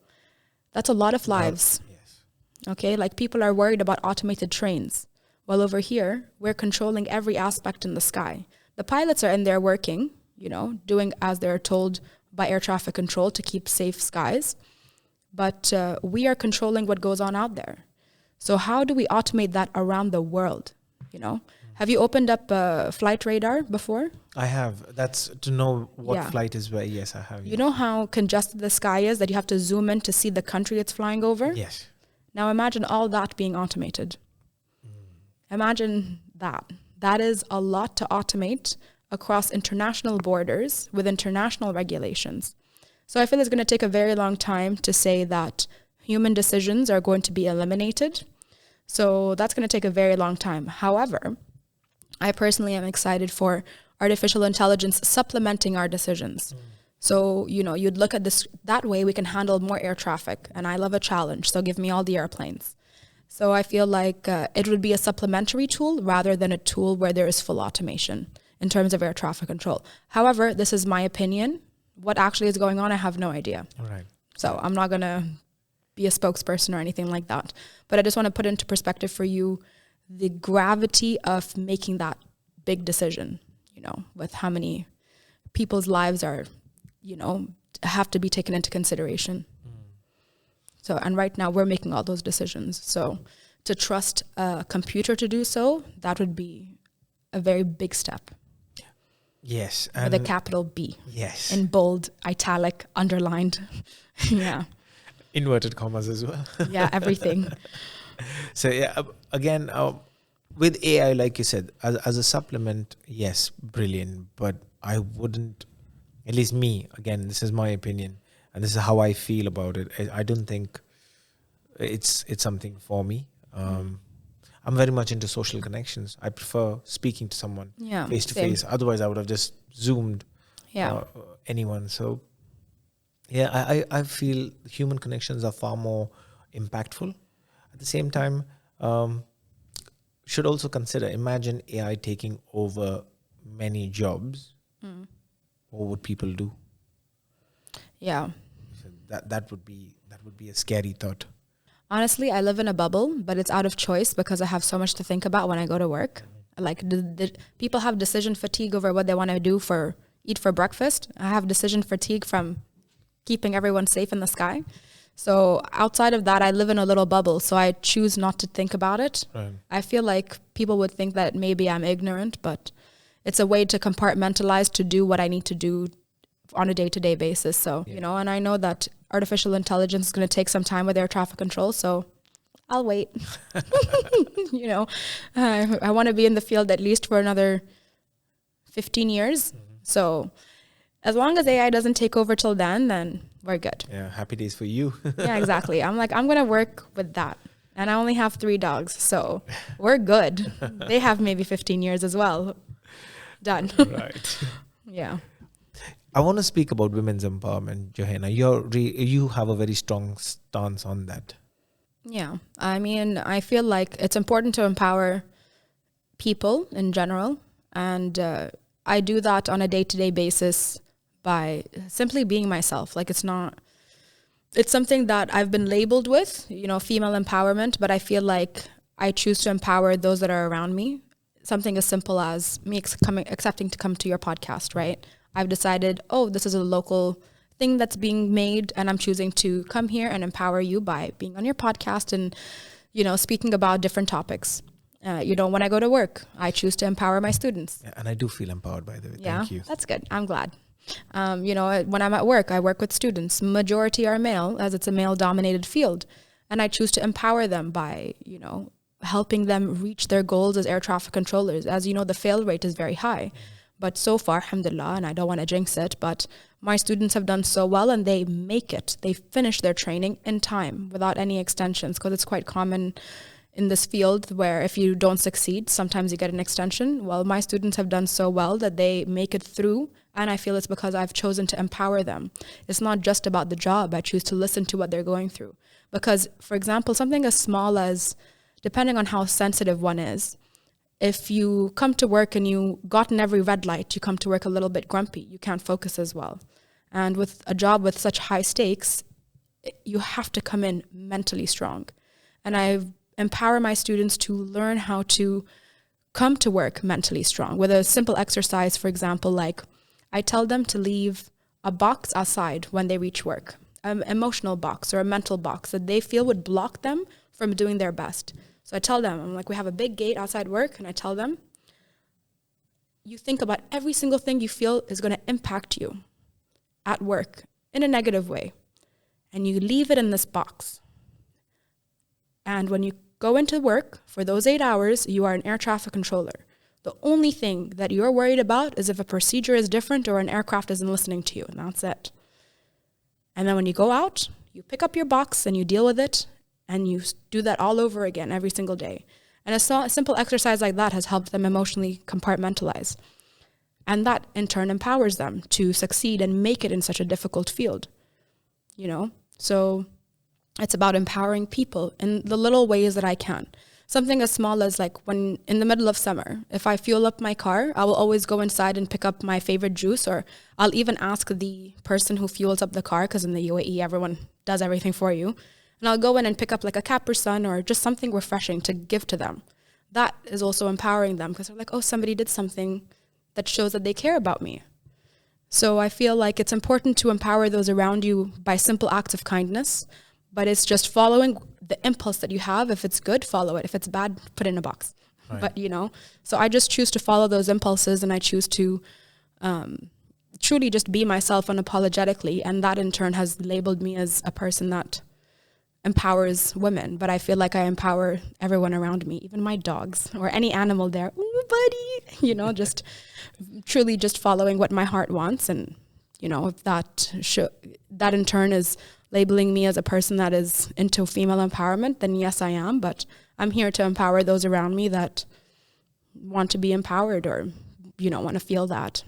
that's a lot of lives. Yes. Okay. Like people are worried about automated trains. Well, over here, we're controlling every aspect in the sky. The pilots are in there working, you know, doing as they're told by air traffic control to keep safe skies. But we are controlling what goes on out there. So how do we automate that around the world? You know, have you opened up flight radar before? I have. That's to know what Yeah. flight is where. Yes, I have. You know how congested the sky is that you have to zoom in to see the country it's flying over? Yes. Now imagine all that being automated. Imagine that. That is a lot to automate across international borders with international regulations. So I feel it's going to take a very long time to say that human decisions are going to be eliminated. So that's going to take a very long time. However, I personally am excited for artificial intelligence supplementing our decisions. So, you know, you'd look at this, that way we can handle more air traffic. And I love a challenge, so give me all the airplanes. So I feel like it would be a supplementary tool rather than a tool where there is full automation in terms of air traffic control. However, this is my opinion. What actually is going on, I have no idea. All right. So I'm not going to be a spokesperson or anything like that. But I just want to put into perspective for you the gravity of making that big decision, you know, with how many people's lives are, you know, have to be taken into consideration. So, and right now we're making all those decisions. So to trust a computer to do so, that would be a very big step. Yes. With a capital B. Yes. In bold, italic, underlined. Yeah. Inverted commas as well. Yeah, everything. So yeah, again, with AI, like you said, as a supplement, yes, brilliant. But I wouldn't, at least me, again, this is my opinion, and this is how I feel about it. I don't think it's something for me. I'm very much into social connections. I prefer speaking to someone face to face. Otherwise, I would have just zoomed anyone. So yeah, I feel human connections are far more impactful. At the same time, should also consider, imagine AI taking over many jobs. What would people do? Yeah. So that would be a scary thought. Honestly, I live in a bubble, but it's out of choice because I have so much to think about when I go to work. Like, people have decision fatigue over what they want to eat for breakfast. I have decision fatigue from keeping everyone safe in the sky. So outside of that, I live in a little bubble, so I choose not to think about it. Right. I feel like people would think that maybe I'm ignorant, but it's a way to compartmentalize to do what I need to do on a day-to-day basis. So, you know, and I know that artificial intelligence is going to take some time with air traffic control, so I'll wait. You know, I want to be in the field at least for another 15 years. So As long as AI doesn't take over till then we're good. Yeah, happy days for you. Yeah, exactly. I'm like, I'm going to work with that. And I only have 3 dogs, so we're good. They have maybe 15 years as well. Done. Right. Yeah. I want to speak about women's empowerment, Jouhayna. You have a very strong stance on that. Yeah. I mean, I feel like it's important to empower people in general. And I do that on a day-to-day basis by simply being myself. Like it's something that I've been labeled with, female empowerment, but I feel like I choose to empower those that are around me. Something as simple as me accepting to come to your podcast, right? I've decided, this is a local thing that's being made, and I'm choosing to come here and empower you by being on your podcast and, speaking about different topics. When I go to work, I choose to empower my students. Yeah, and I do feel empowered, by the way. Yeah, Thank you. That's good. I'm glad. When I'm at work, I work with students. Majority are male, as it's a male-dominated field. And I choose to empower them by, helping them reach their goals as air traffic controllers. As you know, the fail rate is very high. But so far, alhamdulillah, and I don't want to jinx it, but my students have done so well and they make it. They finish their training in time without any extensions, because it's quite common in this field where if you don't succeed, sometimes you get an extension. Well, my students have done so well that they make it through, and I feel it's because I've chosen to empower them. It's not just about the job. I choose to listen to what they're going through. Because, for example, something as small as, depending on how sensitive one is, if you come to work and you gotten every red light, you come to work a little bit grumpy. You can't focus as well. And with a job with such high stakes, you have to come in mentally strong. And I empower my students to learn how to come to work mentally strong with a simple exercise. For example, like I tell them to leave a box outside when they reach work, an emotional box or a mental box that they feel would block them from doing their best. So I tell them, I'm like, we have a big gate outside work, and I tell them, you think about every single thing you feel is going to impact you at work in a negative way, and you leave it in this box. And when you go into work for those 8 hours, you are an air traffic controller. The only thing that you're worried about is if a procedure is different or an aircraft isn't listening to you, and that's it. And then when you go out, you pick up your box and you deal with it, and you do that all over again every single day. And a simple exercise like that has helped them emotionally compartmentalize. And that in turn empowers them to succeed and make it in such a difficult field. So it's about empowering people in the little ways that I can. Something as small as like when in the middle of summer, if I fuel up my car, I will always go inside and pick up my favorite juice, or I'll even ask the person who fuels up the car, because in the UAE, everyone does everything for you. And I'll go in and pick up like a Capri Sun or just something refreshing to give to them. That is also empowering them, because they're like, somebody did something that shows that they care about me. So I feel like it's important to empower those around you by simple acts of kindness, but it's just following the impulse that you have. If it's good, follow it. If it's bad, put it in a box. Right. But, so I just choose to follow those impulses, and I choose to truly just be myself unapologetically. And that in turn has labeled me as a person that empowers women. But I feel like I empower everyone around me, even my dogs or any animal there. Ooh, buddy, just truly just following what my heart wants. And, if that in turn is labeling me as a person that is into female empowerment, then yes, I am. But I'm here to empower those around me that want to be empowered or, want to feel that.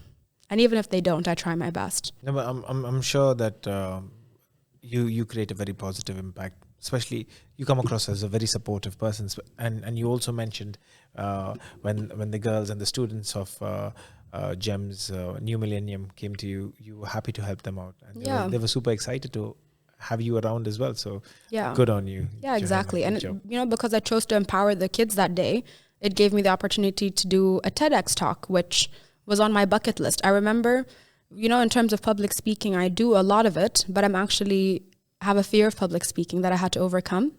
And even if they don't, I try my best. No, but I'm sure that you create a very positive impact. Especially, you come across as a very supportive person, and you also mentioned when the girls and the students of GEMS New Millennium came to you, you were happy to help them out, and they were super excited to have you around as well. So good on you. Yeah, exactly. And because I chose to empower the kids that day, it gave me the opportunity to do a TEDx talk, which was on my bucket list. I remember, in terms of public speaking, I do a lot of it, but I'm actually have a fear of public speaking that I had to overcome.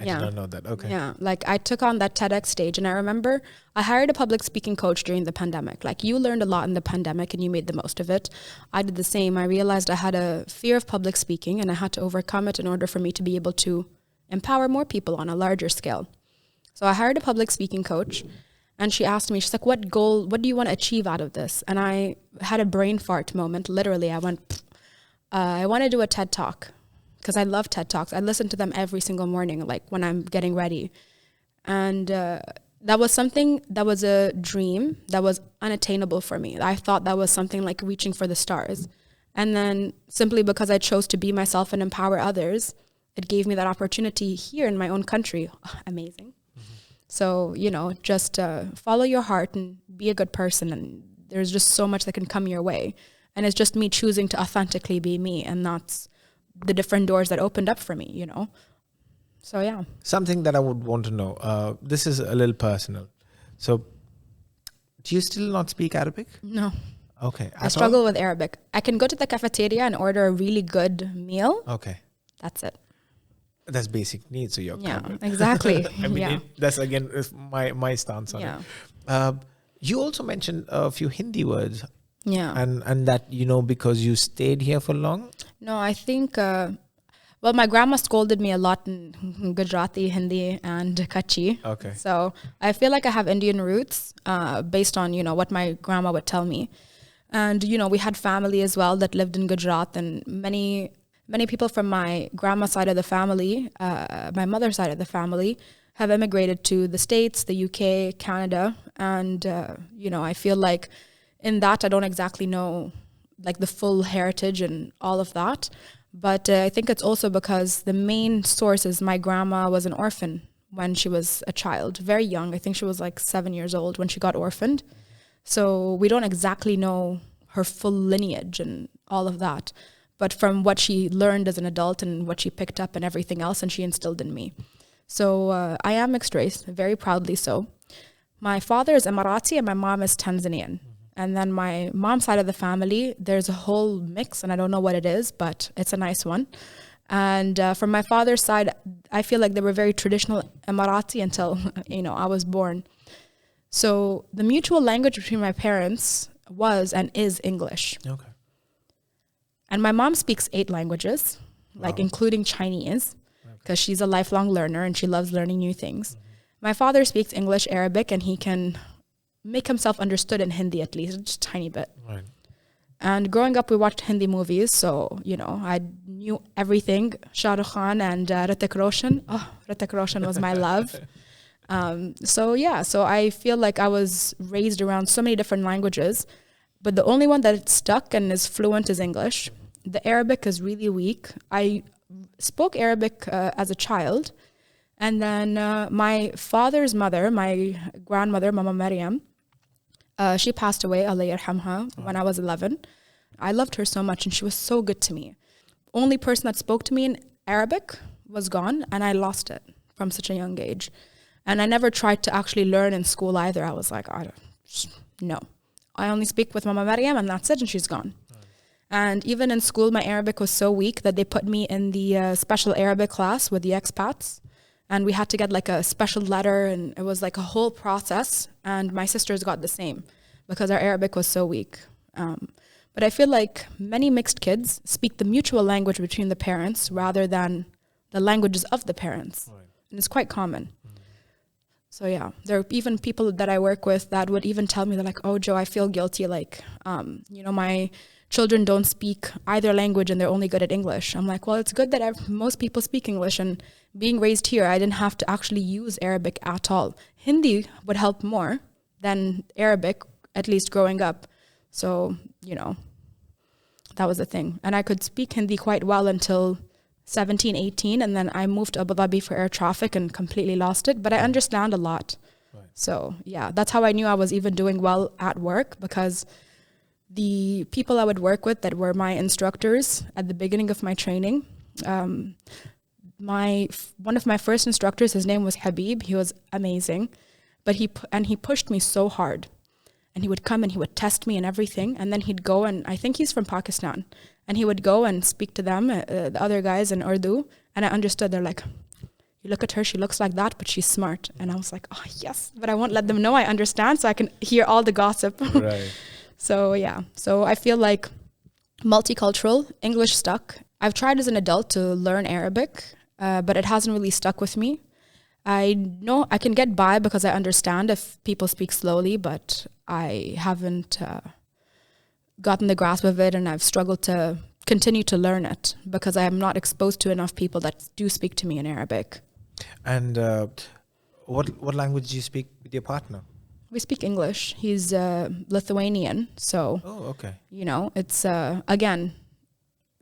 I did not know that. Okay. Yeah. Like I took on that TEDx stage, and I remember I hired a public speaking coach during the pandemic. Like you learned a lot in the pandemic and you made the most of it. I did the same. I realized I had a fear of public speaking, and I had to overcome it in order for me to be able to empower more people on a larger scale. So I hired a public speaking coach, And she asked me, she's like, what do you want to achieve out of this? And I had a brain fart moment. Literally, I went, I want to do a TED Talk because I love TED Talks. I listen to them every single morning, like when I'm getting ready. And that was something that was a dream that was unattainable for me. I thought that was something like reaching for the stars. And then simply because I chose to be myself and empower others, it gave me that opportunity here in my own country. Oh, amazing. So, just follow your heart and be a good person. And there's just so much that can come your way. And it's just me choosing to authentically be me. And that's the different doors that opened up for me, So, yeah. Something that I would want to know. This is a little personal. So, do you still not speak Arabic? No. Okay. I struggle with Arabic. I can go to the cafeteria and order a really good meal. Okay. That's it. That's basic needs, so you're covered. Exactly. I mean, that's again my stance on it. You also mentioned a few Hindi words. Yeah. And that, because you stayed here for long? No, I think, my grandma scolded me a lot in Gujarati, Hindi, and Kutchi. Okay. So I feel like I have Indian roots based on, what my grandma would tell me. And, we had family as well that lived in Gujarat, and many people from my grandma's side of the family, my mother's side of the family, have immigrated to the States, the UK, Canada. And, I feel like in that, I don't exactly know like the full heritage and all of that. But I think it's also because the main source is my grandma was an orphan when she was a child, very young. I think she was like 7 years old when she got orphaned. So we don't exactly know her full lineage and all of that. But from what she learned as an adult and what she picked up and everything else, and she instilled in me. So I am mixed race, very proudly so. My father is Emirati and my mom is Tanzanian. And then my mom's side of the family, there's a whole mix, and I don't know what it is, but it's a nice one. And from my father's side, I feel like they were very traditional Emirati until, I was born. So the mutual language between my parents was and is English. Okay. And my mom speaks 8 languages, like including Chinese, because she's a lifelong learner and she loves learning new things. My father speaks English, Arabic, and he can make himself understood in Hindi at least, just a tiny bit. Right. And growing up, we watched Hindi movies, so, I knew everything. Shah Rukh Khan and Hrithik Roshan. Oh, Hrithik Roshan was my love. So I feel like I was raised around so many different languages, but the only one that stuck and is fluent is English. The Arabic is really weak. I spoke Arabic as a child. And then my father's mother, my grandmother, Mama Maryam, she passed away, Allah yarhamha, when I was 11. I loved her so much and she was so good to me. Only person that spoke to me in Arabic was gone, and I lost it from such a young age. And I never tried to actually learn in school either. I was like, no. I only speak with Mama Maryam and that's it, and she's gone. And even in school, my Arabic was so weak that they put me in the special Arabic class with the expats. And we had to get like a special letter, and it was like a whole process. And my sisters got the same because our Arabic was so weak. But I feel like many mixed kids speak the mutual language between the parents rather than the languages of the parents. Right. And it's quite common. So yeah, there are even people that I work with that would even tell me, they're like, oh, Joe, I feel guilty. Like, my children don't speak either language and they're only good at English. I'm like, well, it's good that most people speak English, and being raised here, I didn't have to actually use Arabic at all. Hindi would help more than Arabic, at least growing up. So, that was the thing. And I could speak Hindi quite well until 17, 18, and then I moved to Abu Dhabi for air traffic and completely lost it. But I understand a lot. Right. So, yeah, that's how I knew I was even doing well at work, because the people I would work with that were my instructors at the beginning of my training, one of my first instructors, his name was Habib. He was amazing, but he pushed me so hard, and he would come and he would test me and everything, and then he'd go, and I think he's from Pakistan, and he would go and speak to them, the other guys, in Urdu, and I understood. They're like, you look at her, she looks like that, but she's smart. And I was like, oh yes, but I won't let them know I understand, so I can hear all the gossip. Right. So yeah, so I feel like multicultural, English stuck. I've tried as an adult to learn Arabic, but it hasn't really stuck with me. I know I can get by because I understand if people speak slowly, but I haven't gotten the grasp of it, and I've struggled to continue to learn it because I am not exposed to enough people that do speak to me in Arabic. And what language do you speak with your partner? We speak English. He's Lithuanian, so okay. It's again,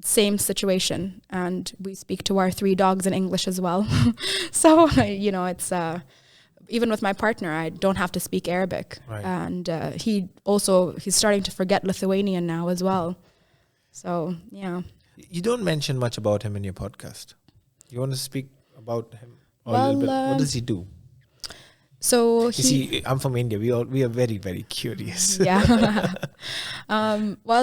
same situation, and we speak to our 3 dogs in English as well. So it's even with my partner, I don't have to speak Arabic, right. And he's starting to forget Lithuanian now as well. So yeah. You don't mention much about him in your podcast. You want to speak about him a little bit? What does he do? So you see, I'm from India. We are very, very curious. Yeah.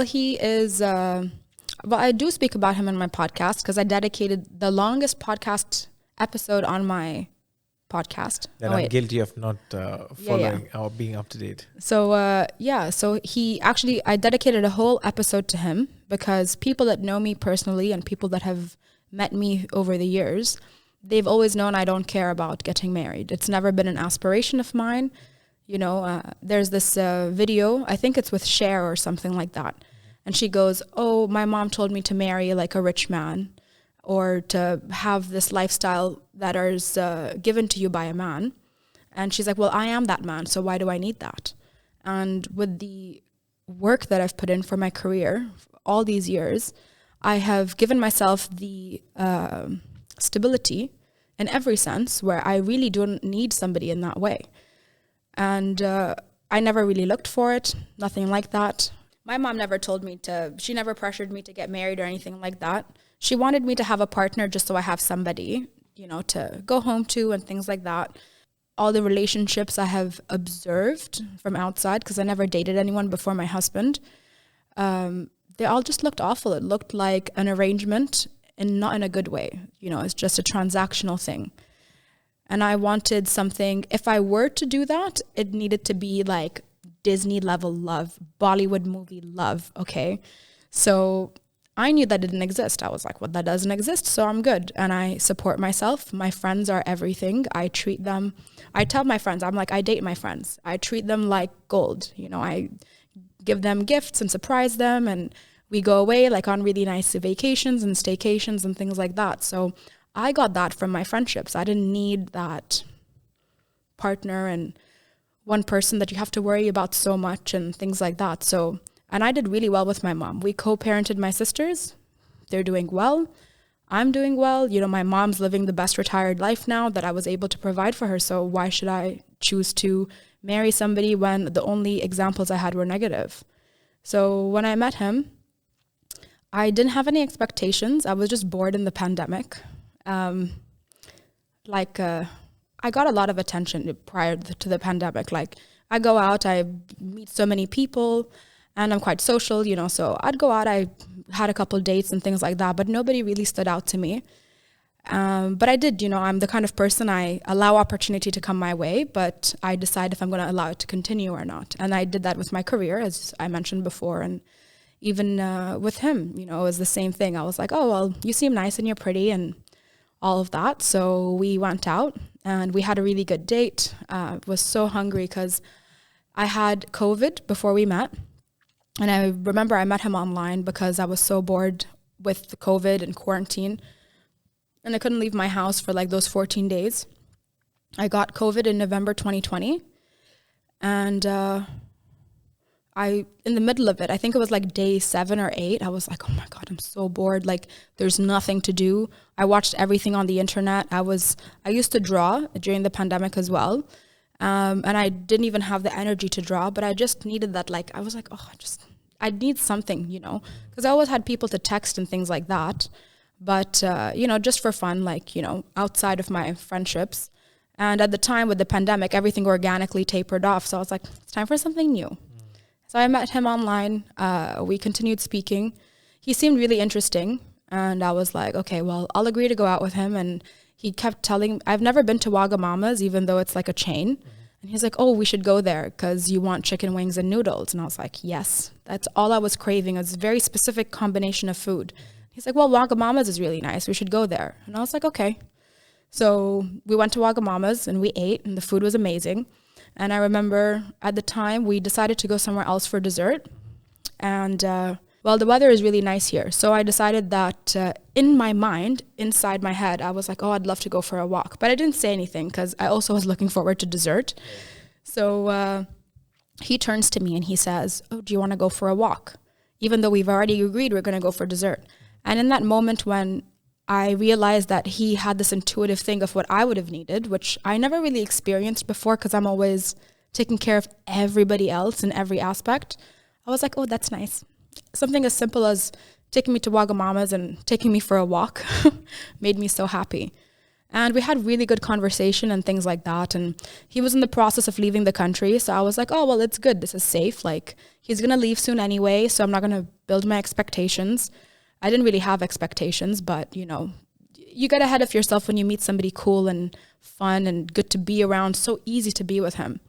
He is. I do speak about him in my podcast because I dedicated the longest podcast episode on my podcast. That I'm guilty of not following or being up to date. So I dedicated a whole episode to him because people that know me personally and people that have met me over the years, they've always known I don't care about getting married. It's never been an aspiration of mine. There's this video, I think it's with Cher or something like that. And she goes, "Oh, my mom told me to marry like a rich man or to have this lifestyle that is given to you by a man." And she's like, "Well, I am that man, so why do I need that?" And with the work that I've put in for my career all these years, I have given myself the stability in every sense where I really don't need somebody in that way. And I never really looked for it, nothing like that. My mom never told me she never pressured me to get married or anything like that. She wanted me to have a partner just so I have somebody, to go home to and things like that. All the relationships I have observed from outside, because I never dated anyone before my husband, they all just looked awful. It looked like an arrangement and not in a good way. It's just a transactional thing. And I wanted something, if I were to do that, it needed to be like Disney level love, Bollywood movie love, okay? So I knew that didn't exist. I was like, well, that doesn't exist, so I'm good. And I support myself. My friends are everything. I tell my friends, I'm like, I date my friends. I treat them like gold. I give them gifts and surprise them, and we go away like on really nice vacations and staycations and things like that. So I got that from my friendships. I didn't need that partner and one person that you have to worry about so much and things like that. So, and I did really well with my mom. We co-parented my sisters. They're doing well. I'm doing well. My mom's living the best retired life now that I was able to provide for her. So why should I choose to marry somebody when the only examples I had were negative? So when I met him, I didn't have any expectations. I was just bored in the pandemic. I got a lot of attention prior to the pandemic. Like, I go out, I meet so many people, and I'm quite social, so I'd go out, I had a couple of dates and things like that, but nobody really stood out to me. But I did, I'm the kind of person, I allow opportunity to come my way, but I decide if I'm going to allow it to continue or not. And I did that with my career, as I mentioned before, and even with him, it was the same thing. I was like, oh, well, you seem nice and you're pretty and all of that. So we went out and we had a really good date. Was so hungry because I had COVID before we met. And I remember I met him online because I was so bored with the COVID and quarantine. And I couldn't leave my house for like those 14 days. I got COVID in November 2020. And in the middle of it, I think it was like day 7 or 8, I was like, oh my God, I'm so bored. Like, there's nothing to do. I watched everything on the internet. I used to draw during the pandemic as well. And I didn't even have the energy to draw, but I just needed that. Like, I was like, I need something, because I always had people to text and things like that. But, just for fun, like, outside of my friendships. And at the time with the pandemic, everything organically tapered off. So I was like, it's time for something new. So I met him online. We continued speaking. He seemed really interesting. And I was like, okay, well, I'll agree to go out with him. And he kept telling, I've never been to Wagamama's, even though it's like a chain. And he's like, oh, we should go there because you want chicken wings and noodles. And I was like, yes, that's all I was craving. It's a very specific combination of food. He's like, well, Wagamama's is really nice. We should go there. And I was like, okay. So we went to Wagamama's and we ate, and the food was amazing. And I remember at the time we decided to go somewhere else for dessert. And well, the weather is really nice here. So I decided that in my mind, inside my head, I was like, oh, I'd love to go for a walk. But I didn't say anything because I also was looking forward to dessert. So he turns to me and he says, oh, do you want to go for a walk? Even though we've already agreed we're going to go for dessert. And in that moment when I realized that he had this intuitive thing of what I would have needed, which I never really experienced before because I'm always taking care of everybody else in every aspect. I was like, oh, that's nice. Something as simple as taking me to Wagamama's and taking me for a walk made me so happy. And we had really good conversation and things like that. And he was in the process of leaving the country. So I was like, oh, well, it's good. This is safe. Like, he's going to leave soon anyway. So I'm not going to build my expectations. I didn't really have expectations, but, you know, you get ahead of yourself when you meet somebody cool and fun and good to be around. So easy to be with him.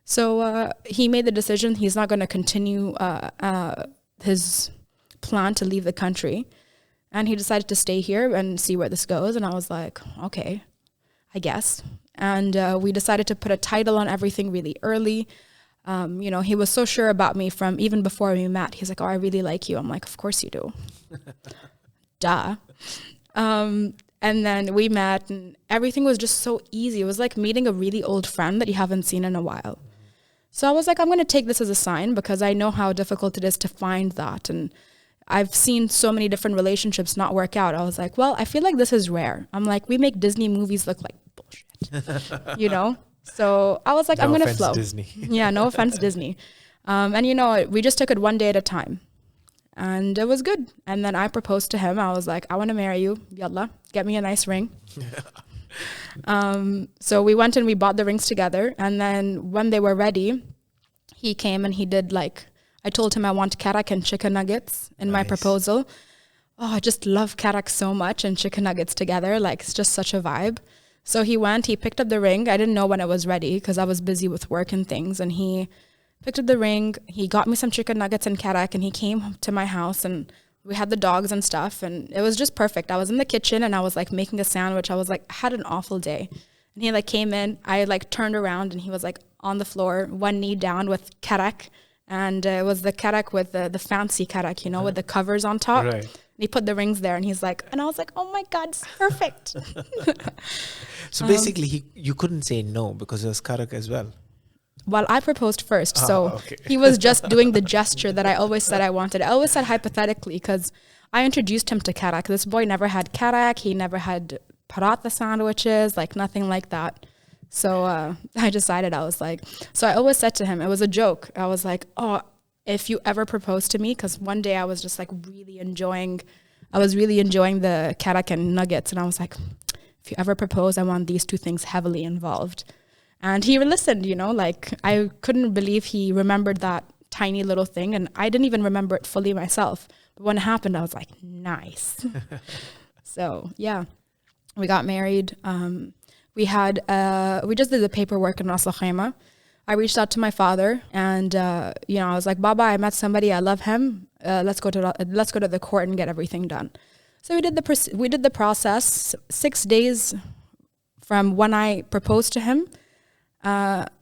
So he made the decision. He's not going to continue his plan to leave the country. And he decided to stay here and see where this goes. And I was like, okay, I guess. And we decided to put a title on everything really early. You know, he was so sure about me from even before we met. He's like, oh, I really like you. I'm like, of course you do. Duh. And then we met and everything was just so easy. It was like meeting a really old friend that you haven't seen in a while. So I was like, I'm going to take this as a sign because I know how difficult it is to find that. And I've seen so many different relationships not work out. I was like, well, I feel like this is rare. I'm like, we make Disney movies look like bullshit, you know? So I was like, I'm going to flow. Disney. Yeah, no offense, Disney. And, you know, we just took it one day at a time. And it was good. And then I proposed to him. I was like, I want to marry you. Yalla, get me a nice ring. So we went and we bought the rings together. And then when they were ready, he came and he did like, I told him I want karak and chicken nuggets in my proposal. Oh, I just love karak so much and chicken nuggets together. Like, it's just such a vibe. So he went, he picked up the ring. I didn't know when it was ready because I was busy with work and things. And he picked up the ring. He got me some chicken nuggets and karak and he came to my house and we had the dogs and stuff. And it was just perfect. I was in the kitchen and I was like making a sandwich. I was like, I had an awful day. And he like came in, I like turned around and he was like on the floor, one knee down with karak. And it was the karak with the fancy karak, you know, with the covers on top. Right. And he put the rings there and he's like, and I was like, oh my God, it's perfect. So basically you couldn't say no because it was karak as well. Well, I proposed first. So he was just doing the gesture that I always said I wanted. I always said hypothetically because I introduced him to karak. This boy never had karak. He never had paratha sandwiches, like nothing like that. So I decided, I was like, so I always said to him, it was a joke. I was like, oh, if you ever propose to me, because one day I was just like really enjoying the karak and nuggets. And I was like, if you ever propose, I want these two things heavily involved. And he listened, you know, like I couldn't believe he remembered that tiny little thing. And I didn't even remember it fully myself. But when it happened, I was like, nice. So yeah, we got married. We just did the paperwork in Ras Al Khaimah. I reached out to my father and, you know, I was like, Baba, I met somebody. I love him. Let's go to the court and get everything done. So we did the process 6 days from when I proposed to him.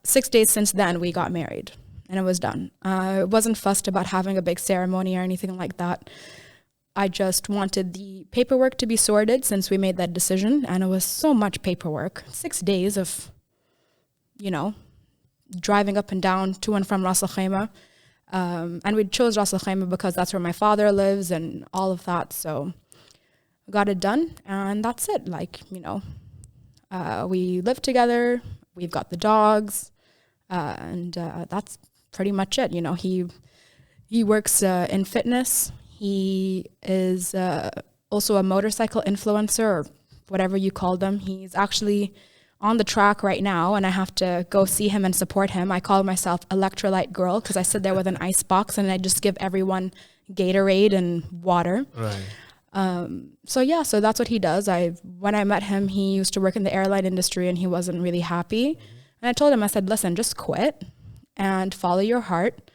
6 days since then, we got married and it was done. I wasn't fussed about having a big ceremony or anything like that. I just wanted the paperwork to be sorted since we made that decision. And it was so much paperwork. 6 days of, you know, driving up and down to and from Ras Al Khaimah. And we chose Ras Al Khaimah because that's where my father lives and all of that. So I got it done and that's it. Like, you know, we live together. We've got the dogs. And that's pretty much it. You know, he works in fitness. He is also a motorcycle influencer or whatever you call them. He's actually on the track right now and I have to go see him and support him. I call myself Electrolyte Girl because I sit there with an ice box and I just give everyone Gatorade and water. Right. So that's what he does. When I met him, he used to work in the airline industry and he wasn't really happy. And I told him, I said, listen, just quit and follow your heart.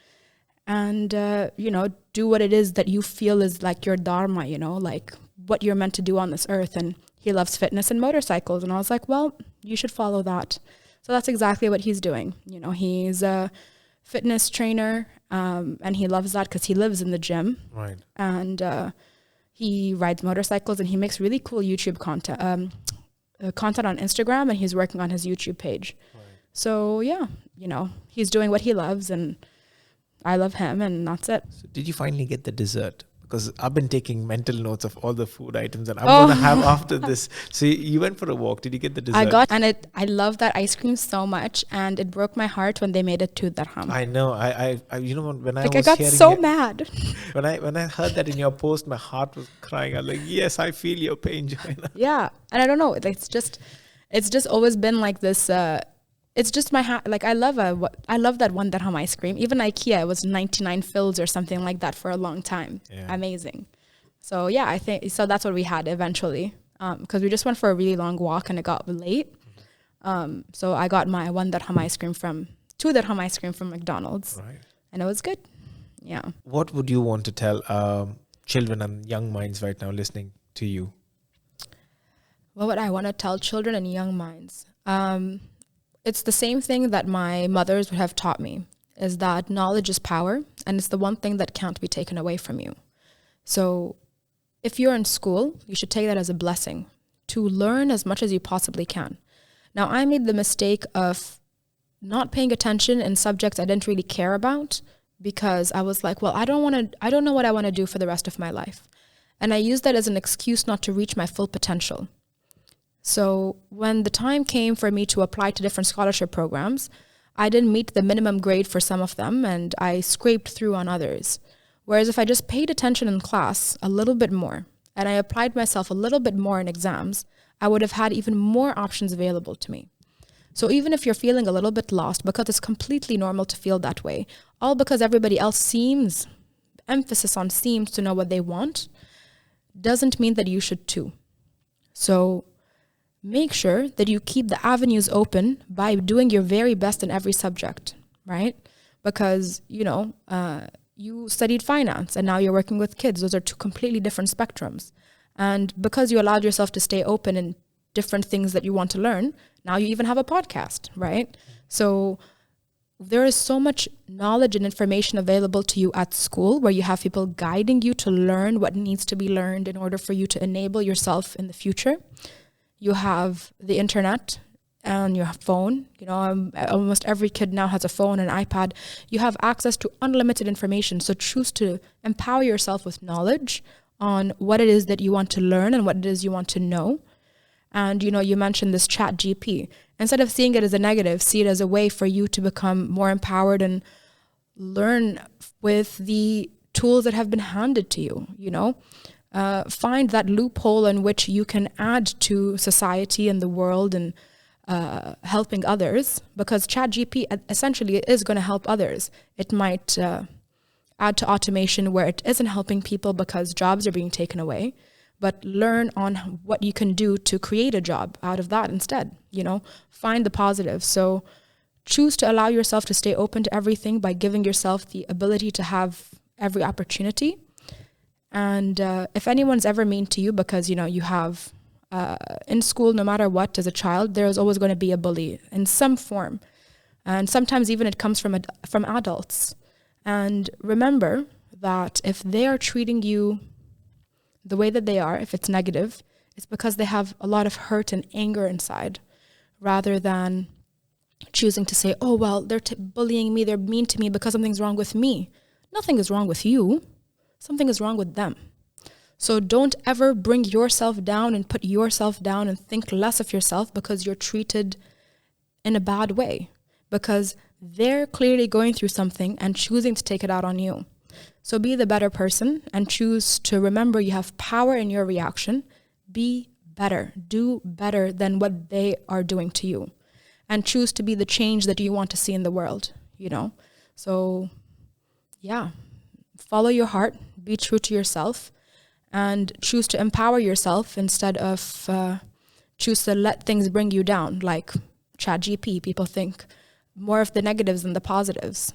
And, you know, do what it is that you feel is like your dharma, you know, like what you're meant to do on this earth. And he loves fitness and motorcycles. And I was like, well, you should follow that. So that's exactly what he's doing. You know, he's a fitness trainer, and he loves that because he lives in the gym. Right. And he rides motorcycles, and he makes really cool YouTube content on Instagram, and he's working on his YouTube page. Right. So yeah, you know, he's doing what he loves, and I love him, and that's it. So did you finally get the dessert? Because I've been taking mental notes of all the food items that I'm going to have after this. So you went for a walk. Did you get the dessert? I love that ice cream so much, and it broke my heart when they made it to Darham. I know. I you know, when I got so mad. When I heard that in your post, my heart was crying. I was like, yes, I feel your pain, Jouhayna. Yeah. And I don't know. It's just always been like this. It's just like I love that one Darham ice cream. Even IKEA, it was 99 fills or something like that for a long time. Yeah. Amazing. So yeah, I think so. That's what we had eventually, because we just went for a really long walk and it got late. So I got my 2 Darham ice cream from McDonald's, right, and it was good. Yeah. What would you want to tell children and young minds right now listening to you? What would I want to tell children and young minds? It's the same thing that my mothers would have taught me, is that knowledge is power, and it's the one thing that can't be taken away from you. So if you're in school, you should take that as a blessing to learn as much as you possibly can. Now, I made the mistake of not paying attention in subjects I didn't really care about, because I was like, well, I don't know what I want to do for the rest of my life. And I used that as an excuse not to reach my full potential. So when the time came for me to apply to different scholarship programs, I didn't meet the minimum grade for some of them, and I scraped through on others. Whereas if I just paid attention in class a little bit more, and I applied myself a little bit more in exams, I would have had even more options available to me. So even if you're feeling a little bit lost, because it's completely normal to feel that way, all because everybody else seems to know what they want, doesn't mean that you should too. So make sure that you keep the avenues open by doing your very best in every subject, right? Because, you studied finance and now you're working with kids. Those are 2 completely different spectrums. And because you allowed yourself to stay open in different things that you want to learn, now you even have a podcast, right? So there is so much knowledge and information available to you at school, where you have people guiding you to learn what needs to be learned in order for you to enable yourself in the future. You have the internet and your phone. Almost every kid now has a phone and iPad. You have access to unlimited information. So choose to empower yourself with knowledge on what it is that you want to learn and what it is you want to know. And, you mentioned this ChatGPT. Instead of seeing it as a negative, see it as a way for you to become more empowered and learn with the tools that have been handed to you, find that loophole in which you can add to society and the world and helping others, because ChatGPT essentially is going to help others. It might add to automation where it isn't helping people because jobs are being taken away, but learn on what you can do to create a job out of that instead. Find the positive. So choose to allow yourself to stay open to everything by giving yourself the ability to have every opportunity. And if anyone's ever mean to you because, you have in school, no matter what, as a child, there is always going to be a bully in some form. And sometimes even it comes from adults. And remember that if they are treating you the way that they are, if it's negative, it's because they have a lot of hurt and anger inside, rather than choosing to say, oh, well, they're bullying me, they're mean to me because something's wrong with me. Nothing is wrong with you. Something is wrong with them. So don't ever bring yourself down and put yourself down and think less of yourself because you're treated in a bad way, because they're clearly going through something and choosing to take it out on you. So be the better person and choose to remember you have power in your reaction. Be better. Do better than what they are doing to you. And choose to be the change that you want to see in the world, So, yeah. Follow your heart. Be true to yourself. And choose to empower yourself instead of choose to let things bring you down. Like ChatGPT, people think more of the negatives than the positives.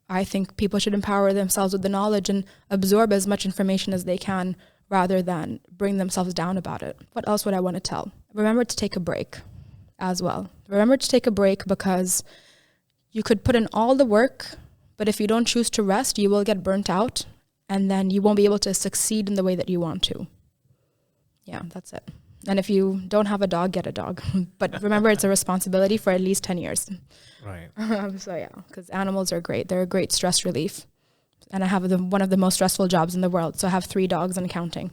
I think people should empower themselves with the knowledge and absorb as much information as they can, rather than bring themselves down about it. What else would I want to tell? Remember to take a break as well. Remember to take a break, because you could put in all the work, but if you don't choose to rest, you will get burnt out, and then you won't be able to succeed in the way that you want to. Yeah, that's it. And if you don't have a dog, get a dog. But remember, it's a responsibility for at least 10 years. Right. So yeah, because animals are great. They're a great stress relief. And I have one of the most stressful jobs in the world. So I have 3 dogs and counting.